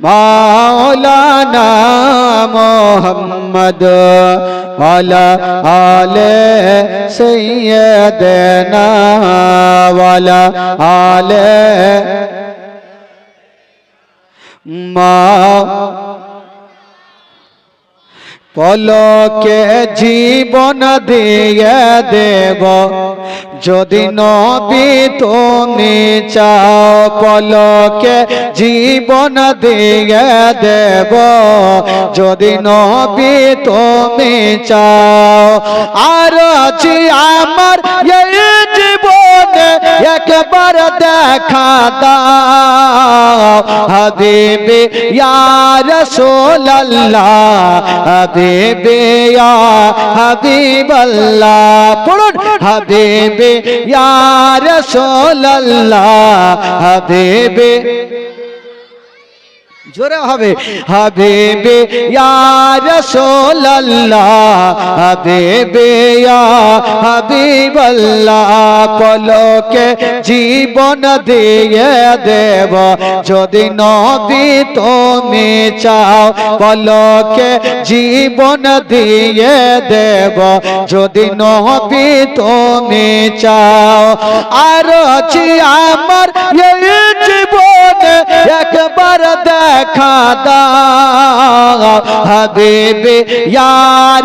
মাওলানা মুহাম্মদ ওয়ালা আলে সাইয়্যিদানা ওয়ালা আলে মা পলকে জীবন দিয়ে দেব যদি নবী তুমি চাও পলকে জীবন দিয়ে দেব যদি নবী তুমি চাও আর আছি আমার এই জীবনে একবার দেখা দাও হাবিবি ইয়া রাসূলুল্লাহ হাবিবি ইয়া হাবিবাল্লাহ পড়ুন হাবিবি ইয়া রাসূলুল্লাহ হাবিবি জোরে হবে হাবিবি ইয়া রাসূলুল্লাহ হাবিবি ইয়া হাবিবাল্লাহ পলকে জীবন দিয়ে দেব যদি নবী তুমি চাও পলকে জীবন দিয়ে দেব যদি নবী তুমি চাও আর আছি আমার এই জীবনে একবার দেখা দাও হাবিবি ইয়া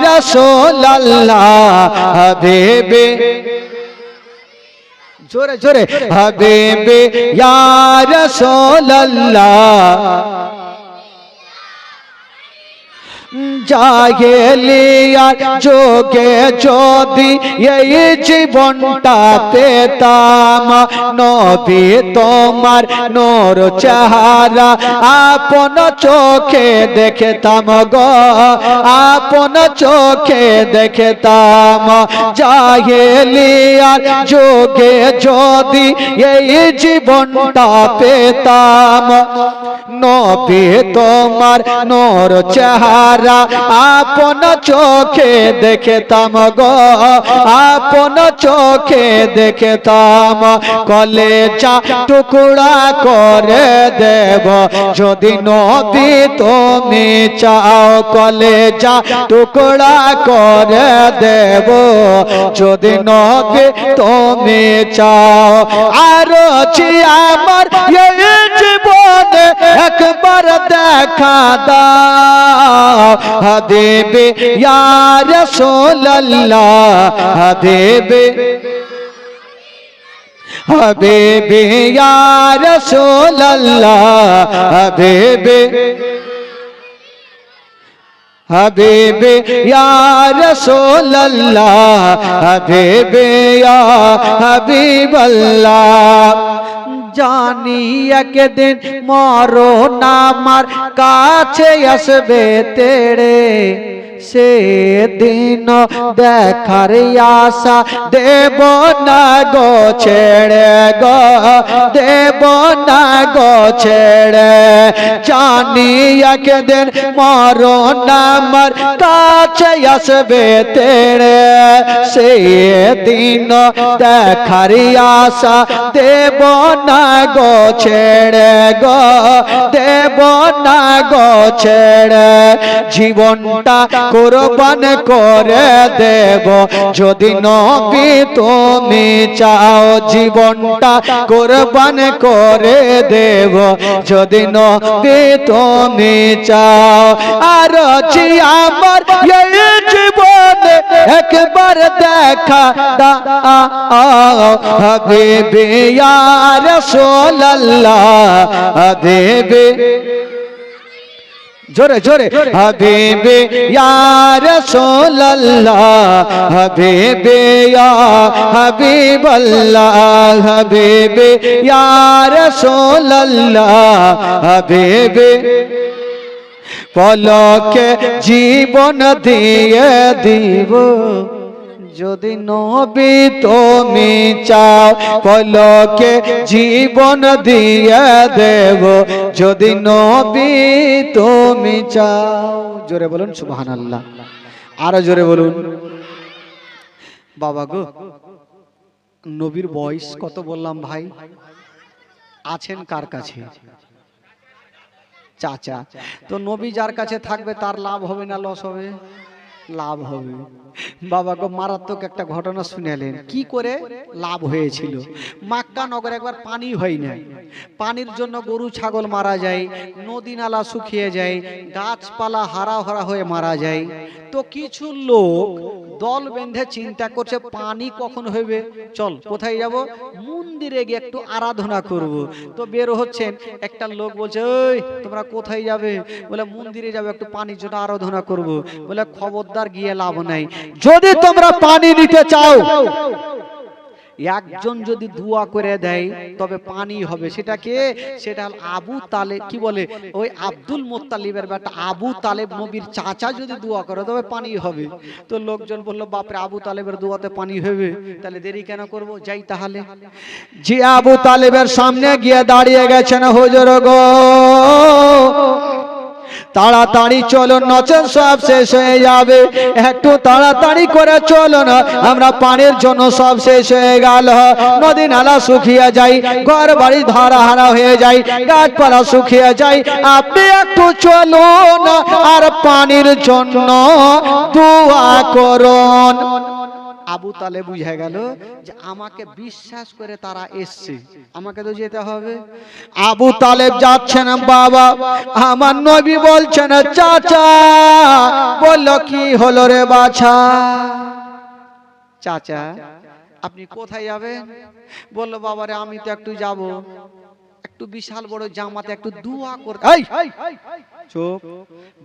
রাসূলুল্লাহ হাবিবি জোরে জোরে হাবিবি ইয়া রাসূলুল্লাহ জাহেলিয়ার যোগে যদি এই জীবনটা পেতাম নবী তোমার নূর চেহারা আপন চোখে দেখতাম গো আপন চোখে দেখতাম জাহেলিয়ার যোগে যদি এই জীবনটা পেতাম নবী তোমার নূর চেহারা আপন চোখে দেখতাম গো আপন চোখে দেখতাম কলেজা টুকরা করে দেব যদি নবী তুমি চাও কলেজা টুকরা করে দেব যদি নবী তুমি চাও আর আছি আমার এই জীবনে একবার দেখা দাও হাবিবি ইয়া রাসূলুল্লাহ হাবিবি হাবিবি ইয়া রাসূলুল্লাহ হাবিবি হাবিবি ইয়া রাসূলুল্লাহ হাবিবি ইয়া হাবিবাল্লাহ জানি একদিন মরণ আমার কাছে আসবে তেড়ে সেদিন দেখার আশা দেব না গো ছেড়ে গো দেব না গো ছেড়ে জানি একদিন মরণ আমার কাছে আসবে তেড়ে সেদিন দেখার আশা দেব না গো ছেড়ে গো দেব না গো ছেড়ে জীবনটা কুরবান করে দেব যদি নবী তুমি চাও জীবনটা কুরবান করে দেব যদি নবী তুমি চাও আর আছি আমার এই জীবনে একবার দেখা দাও হাবিবি ইয়া রাসূলুল্লাহ হাবিবি জোরে জোরে হাবিবি ইয়া রাসূলুল্লাহ হাবিবি ইয়া হাবিবাল্লাহ হাবিবি ইয়া রাসূলুল্লাহ হাবিবি পলকে জীবন দিয়ে দিব যদি নবী তুমি চাও পলকে জীবন দিয়ে দেব যদি নবী তুমি চাও জোরে বলুন সুবহানাল্লাহ আরো জোরে বলুন বাবা গো নবীর বয়স কত বললাম ভাই আছেন কার কাছে চাচা। তো নবী যার কাছে থাকবে তার লাভ হবে না লস হবে? লাভ হবে। বাবাকে মারাত্মক একটা ঘটনা শুনালেন, কি করে লাভ হয়েছিল। মক্কা নগরে একবার পানি হয় না, পানির জন্য গরু ছাগল মারা যায়, নদী নালা শুকিয়ে যায়, গাছপালা হারা হারা হয়ে মারা যায়। তো কিছু লোক দল বেঁধে চিন্তা করছে পানি কখন হবে, চল কোথায় যাব, মন্দিরে গিয়ে একটু আরাধনা করব। তো বের হচ্ছেন, একটা লোক বলছে ওই তোমরা কোথায় যাবে, বলে মন্দিরে যাবে একটু পানির জন্য আরাধনা করব। বলে খবরদার গিয়ে লাভ নাই, যদি তোমরা পানি নিতে চাও একজন যদি দোয়া করে দেয় তবে পানি হবে। সেটা কে? সেটা আবু তালেব, কি বলে ওই আব্দুল মুত্তালিবের বেটা আবু তালেব, নবীর চাচা যদি দোয়া করে তবে পানি হবে। তো লোকজন বললো বাপরে আবু তালেবের দোয়াতে পানি হবে, তাহলে দেরি কেন করব, যাই তাহলে। যে আবু তালেবের সামনে গিয়ে দাঁড়িয়ে গেছেন, হুজুর গো তাড়াতাড়ি চলো নচেত সব শেষ হয়ে যাবে, একটু তাড়াতাড়ি করে চলো না, আমরা পানির জন্য সব শেষ হয়ে গেল, নদী নালা শুকিয়ে যায়, ঘর বাড়ি ধরাহারা হয়ে যায়, গাছপালা শুকিয়ে যায়, আপনি একটু চলুন আর পানির জন্য দোয়া করুন। আবু তালেব বুঝে গেল যে আমাকে বিশ্বাস করে তারা এসছে, আমাকে তো যেতে হবে। আবু তালেব যাচ্ছেন, বাবা আমার নবী বলছেন চাচা। বলল কি হলো রে বাছা? চাচা আপনি কোথায় যাবেন? বলল বাবারে আমি তো একটু যাব, একটু বিশাল বড় জামাতে একটু দোয়া করতে, চুপ,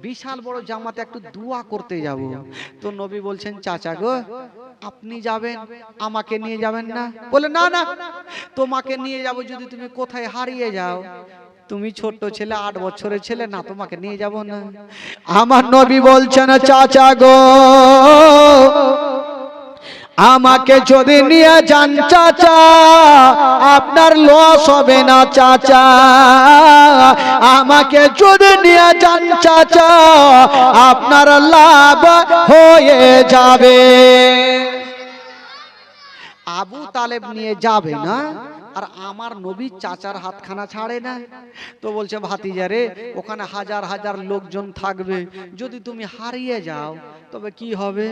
বিশাল বড় জামাতে একটু দোয়া করতে যাব। তো নবী বলছেন চাচা গো আপনি যাবেন, আমাকে নিয়ে যাবেন না? বলে না না, তোমাকে নিয়ে যাব যদি তুমি কোথায় হারিয়ে যাও, তুমি ছোট ছেলে, 8 বছরের ছেলে, না তোমাকে নিয়ে যাব না। আমার নবী বলছেন চাচা গো আমাকে যদি নিয়ে যান চাচা আপনার লস হবে না চাচা, আমাকে যদি নিয়ে যান চাচা আপনার লাভ হয়ে যাবে। আবু তালেব নিয়ে যাবে না আর আমার নবী চাচার হাতখানা ছাড়ে না। তো বলছে ভাতিজা রে ওখানে হাজার হাজার লোকজন থাকবে, যদি তুমি হারিয়ে যাও তবে কি হবে?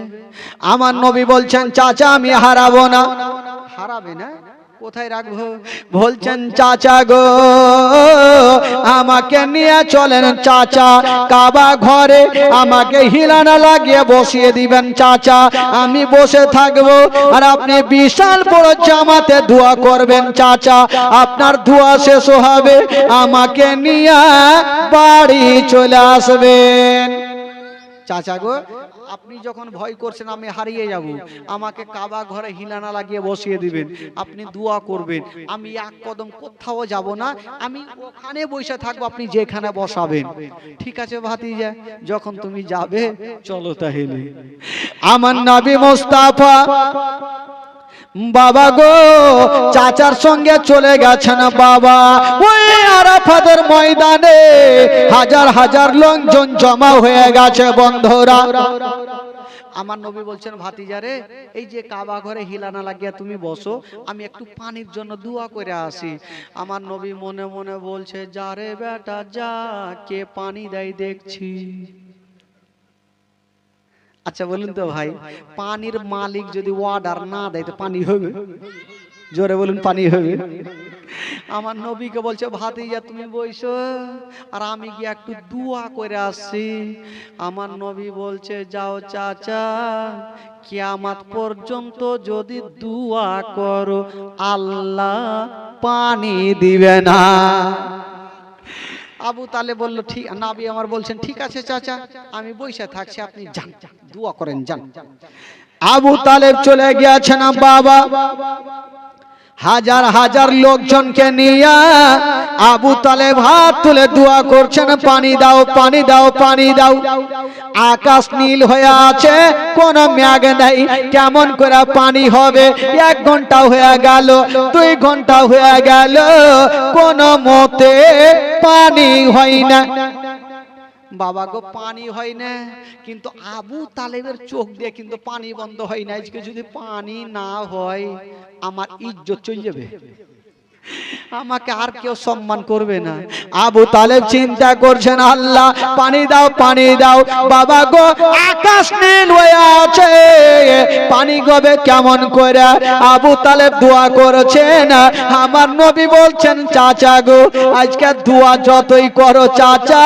আমার নবী বলছেন চাচা আমি হারাবো না। হারাবে না? কোথায় রাখবো? বলছেন চাচা গো আমাকে নিয়ে চলেন চাচা কাবা ঘরে, আমাকে হিলানা লাগিয়ে বসিয়ে দিবেন চাচা, আমি বসে থাকবো আর আপনি বিশাল বড় জামাতে দোয়া করবেন চাচা, আপনার দোয়া শেষ হবে আমাকে নিয়ে বাড়ি চলে আসবেন। চাচা গো আপনি যখন ভয় করছেন আমি হারিয়ে যাব, আমাকে কাবা ঘরে হিলানা লাগিয়ে বসিয়ে দিবেন, আপনি দোয়া করবেন, আমি এক কদম কোথাও যাব না, আমি ওখানে বসে থাকবো, আপনি যেখানে বসাবেন। ঠিক আছে ভাতিজা, যখন তুমি যাবে চলো তাহলে। আমার নবী মুস্তাফা বাবা গো চাচার সঙ্গে চলে গেছেন বাবা, ওই আরাফাতের ময়দানে হাজার হাজার লোকজন জমা হয়ে গেছে বন্ধুরা। আমার নবী বলছেন ভাতিজা রে এই যে কাবা ঘরে হিলানা লাগিয়া তুমি বসো, আমি একটু পানির জন্য দোয়া করে আসি। আমার নবী মনে মনে বলছে যা রে বেটা যা, কে পানি দেয় দেখছি। আচ্ছা বলুন তো ভাই, পানির মালিক যদি অর্ডার না দেয় তো পানি হবে? জোরে বলুন পানি হবে? আমার নবীকে বলছে ভাতিজা তুমি বইসো আর আমি গিয়ে একটু দোয়া করে আসছি। আমার নবী বলছে যাও চাচা, কিয়ামত পর্যন্ত যদি দোয়া করো আল্লাহ পানি দিবে না। আবু তালেব বলল ঠিক, নবী আমার বলছেন ঠিক আছে চাচা আমি বসে থাকছি, আপনি যান দোয়া করেন যান। আবু তালেব চলে গিয়েছেন বাবা হাজার হাজার লোকজনকে নিয়ে, আবু তালেব হাত তুলে দোয়া করছেন পানি দাও পানি দাও পানি দাও। আকাশ নীল হয়ে আছে, কোন মেঘ নেই, কেমন করে পানি হবে? 1 ঘন্টা হয়ে গেল, 2 ঘন্টা হয়ে গেল, কোন মতে পানি হয় না। বাবা গো পানি হয় না, কিন্তু আবু তালেবের চোখ দিয়ে কিন্তু পানি বন্ধ হয় না। আজকে যদি পানি না হয় আমার ইজ্জত চলে যাবে। আমাকে আর কেউ সম্মান করবে না। আবু তালেব চিন্তা করছেন, আল্লাহ পানি দাও, পানি দাও। বাবা গো, আকাশ নীল হয়ে আছে, পানি গবে কেমন করে? আবু তালেব দোয়া করেছেন। আমার নবী বলছেন, চাচা গো, আজকে দোয়া যতই করো চাচা,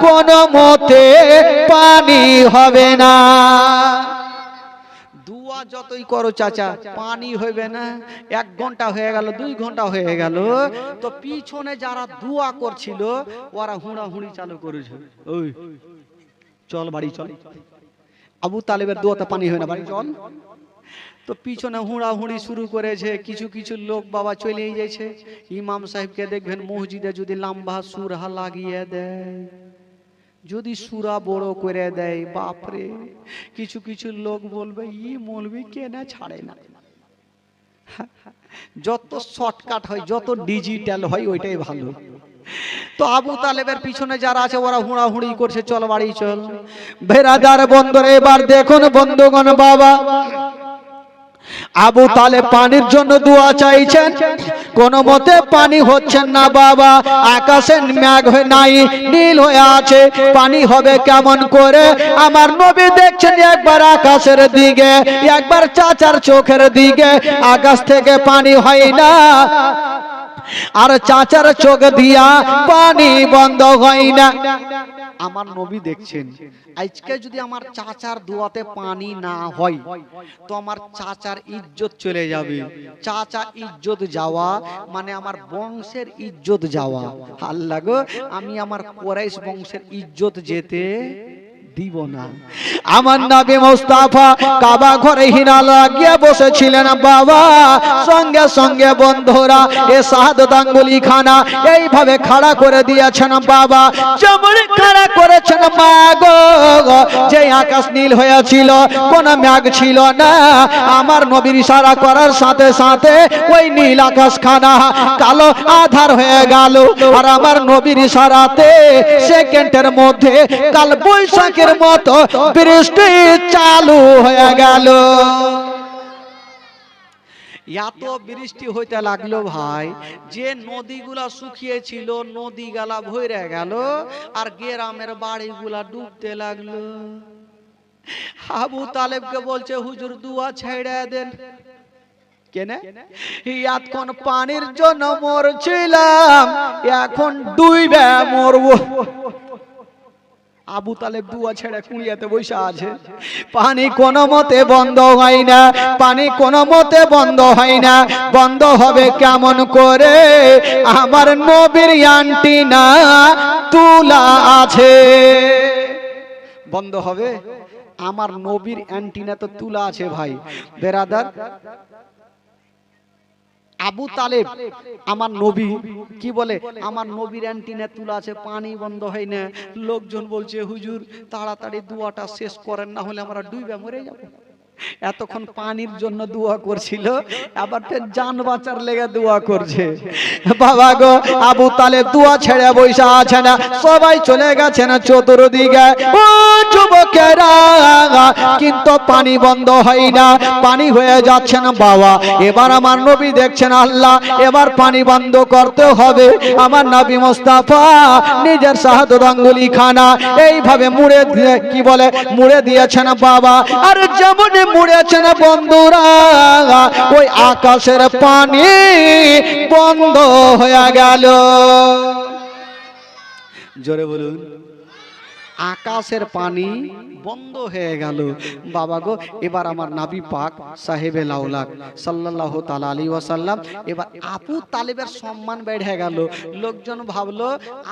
কোনো মতে পানি হবে না। দোয়া যতই করো চাচা, পানি হবে না। 1 ঘন্টা হয়ে গেল, 2 ঘন্টা হয়ে গেল, তো পিছনে যারা দোয়া করছিল ওরা হুড়াহুড়ি চালু করেছে, ওই চল বাড়ি চল। আবু তালেবের দোয়াতে পানি হয় না, বাড়ি চল। তো পিছনে হুড়াহুড়ি শুরু করেছে। কিছু কিছু লোক বাবা চলে গেছে। ইমাম সাহেবকে দেখবেন মসজিদে যদি লম্বা সুরহা লাগিয়ে দেয়, যদি সুরা বড় করে দেয়, বাপরে, কিছু কিছু লোক বলবে ই মৌলবি কেনা ছাড়ে না। যত শর্টকাট হয়, যত ডিজিটাল হয়, ওইটাই ভালো। তো আবু তালেবের পিছনে যারা আছে ওরা হুড়াহুড়ি করছে, চল বাড়ি চল। বেরাদার বন্ধুরা, এবার দেখুন বন্ধুগণ, বাবা আবু তালেব পানির জন্য দোয়া চাইছেন, কোন মতে পানি হচ্ছে না। বাবা আকাশে মেঘ হয়ে নাই, নীল হয়ে আছে, পানি হবে কেমন করে? আমার নবী দেখছেন একবার আকাশের দিকে, একবার চাচার চোখের দিকে, আকাশ থেকে পানি হয় না, আর চাচার চোখ দিয়া পানি বন্ধ হয় না। আমার নবী দেখছেন, আজকে যদি আমার চাচার দোয়াতে পানি না হয় তো আমার চাচার ইজ্জত চলে যাবে। চাচা ইজ্জত যাওয়া মানে আমার বংশের ইজ্জত যাওয়া। আল্লাহ গো, আমি আমার কুরাইশ বংশের ইজ্জত যেতে দিব না। আমার নবী মুস্তাফা কাবা ঘরে হিনা লাগিয়ে বসেছিলেন। বাবা সঙ্গে সঙ্গে বন্ধুরা এ শাহাদাত আঙ্গুলি খানা এইভাবে খাড়া করে দিয়েছেন। বাবা যেমন খাড়া করেছেন, মা গো, যে আকাশ নীল হয়েছিল, কোন মেঘ ছিল না, আমার নবীর ইশারা করার সাথে সাথে ওই নীল আকাশ খানা কালো আধার হয়ে গেল। আর আমার নবীর ইশারাতে সেকেন্ডের মধ্যে কাল বৈশাখের মতো বৃষ্টি চালু হয়ে গেল। এত বৃষ্টি হইতে লাগলো ভাই, যে নদীগুলা শুকিয়েছিল নদী গালা ভরে গেল, আর গ্রামের বাড়িগুলা ডুবতে লাগলো। আবু তালেবকে বলছে, হুজুর দোয়া ছেড়ে দেন। কেনে? এতক্ষণ পানির জন্য মরছিলাম, এখন ডুইবে মরবো। আবু তালেব দোয়া ছেড়ে কুড়িয়াতে বসে আছে। পানি কোনো মতে বন্ধ হয় না, পানি কোনো মতে বন্ধ হয় না। বন্ধ হবে কেমন করে? আমার নবীর অ্যান্টিনা তুলা আছে। বন্ধ হবে? আমার নবীর অ্যান্টিনা তো তুলা আছে ভাই। বেরাদার, আবু তালেব আমার নবী কি বলে, আমার নবীর অ্যান্টিনা তুলা আছে, পানি বন্ধ হয় না। লোকজন বলছে, হুজুর তাড়াতাড়ি দোয়াটা শেষ করেন, না হলে আমরা ডুবে মরে যাব। এতক্ষণ পানির জন্য দোয়া করছিল, আবার ফের জান বাঁচার লেগে দোয়া করছে। বাবা গো, আবু তালেব দোয়া ছেড়ে বসে আছে না, সবাই চলে গেছে না চতুর্দিকে। ও যুবকেরা, কিন্তু পানি বন্ধ হয় না, পানি হয়ে যাচ্ছে না। বাবা এবার আমার নবী দেখছেন, আল্লাহ এবার পানি বন্ধ করতে হবে। আমার নবী মুস্তাফা নিজের শাহাদাত আঙ্গুলি খানা এইভাবে মুড়ে দিয়ে, কি বলে, মুড়ে দিয়েছেন। বাবা আর যেমন মুড়েছেন বন্ধুরা, ওই আকাশের পানি বন্ধ হয়ে গেল। জোরে বলুন, আকাশের পানি বন্ধ হয়ে গেল। বাবা গো, এবার আমার নবী পাক সাহেবে লাউলাক সাল্লাল্লাহু তাআলা আলাইহি ওয়াসাল্লাম, এবার আবু তালেবের সম্মান বেড়ে গেল। লোকজন ভাবলো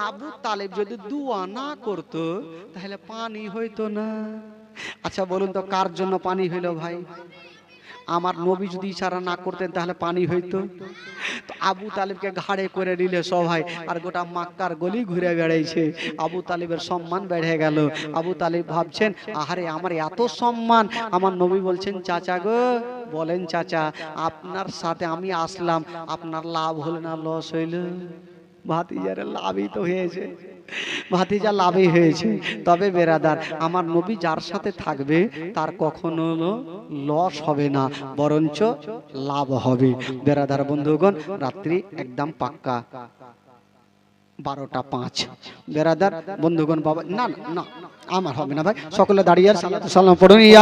আবু তালেব যদি দোয়া না করতো তাহলে পানি হইতো না। আচ্ছা বলুন তো, কার জন্য পানি হইল ভাই? আমার নবী যদি ইশারা না করতেন তাহলে পানি হইতো? তো আবু তালেবকে ঘাড়ে করে নিলে সবাই, আর গোটা মক্কার গলি ঘুরে বেড়াইছে। আবু তালেবের সম্মান বেড়ে গেল। আবু তালেব ভাবছেন, আহারে আমার এত সম্মান। আমার নবী বলছেন, চাচা গো, বলেন চাচা, আপনার সাথে আমি আসলাম, আপনার লাভ হলো না লস হইল? ভাতিজার লাভই তো হয়েছে। ভাতিজা লাভই হয়েছে। তবে বেরাদার, আমার নবী যার সাথে থাকবে তার কখনো লস হবে না, বরঞ্চ লাভ হবে। বেরাদার বন্ধুগণ, রাত্রি একদম পাক্কা 12:05। বেরাদার বন্ধুগণ, বাবা না না না, আমার হবে না ভাই, সকলে দাঁড়িয়ে আর সালাতু সালাম পড়ুন। ইয়া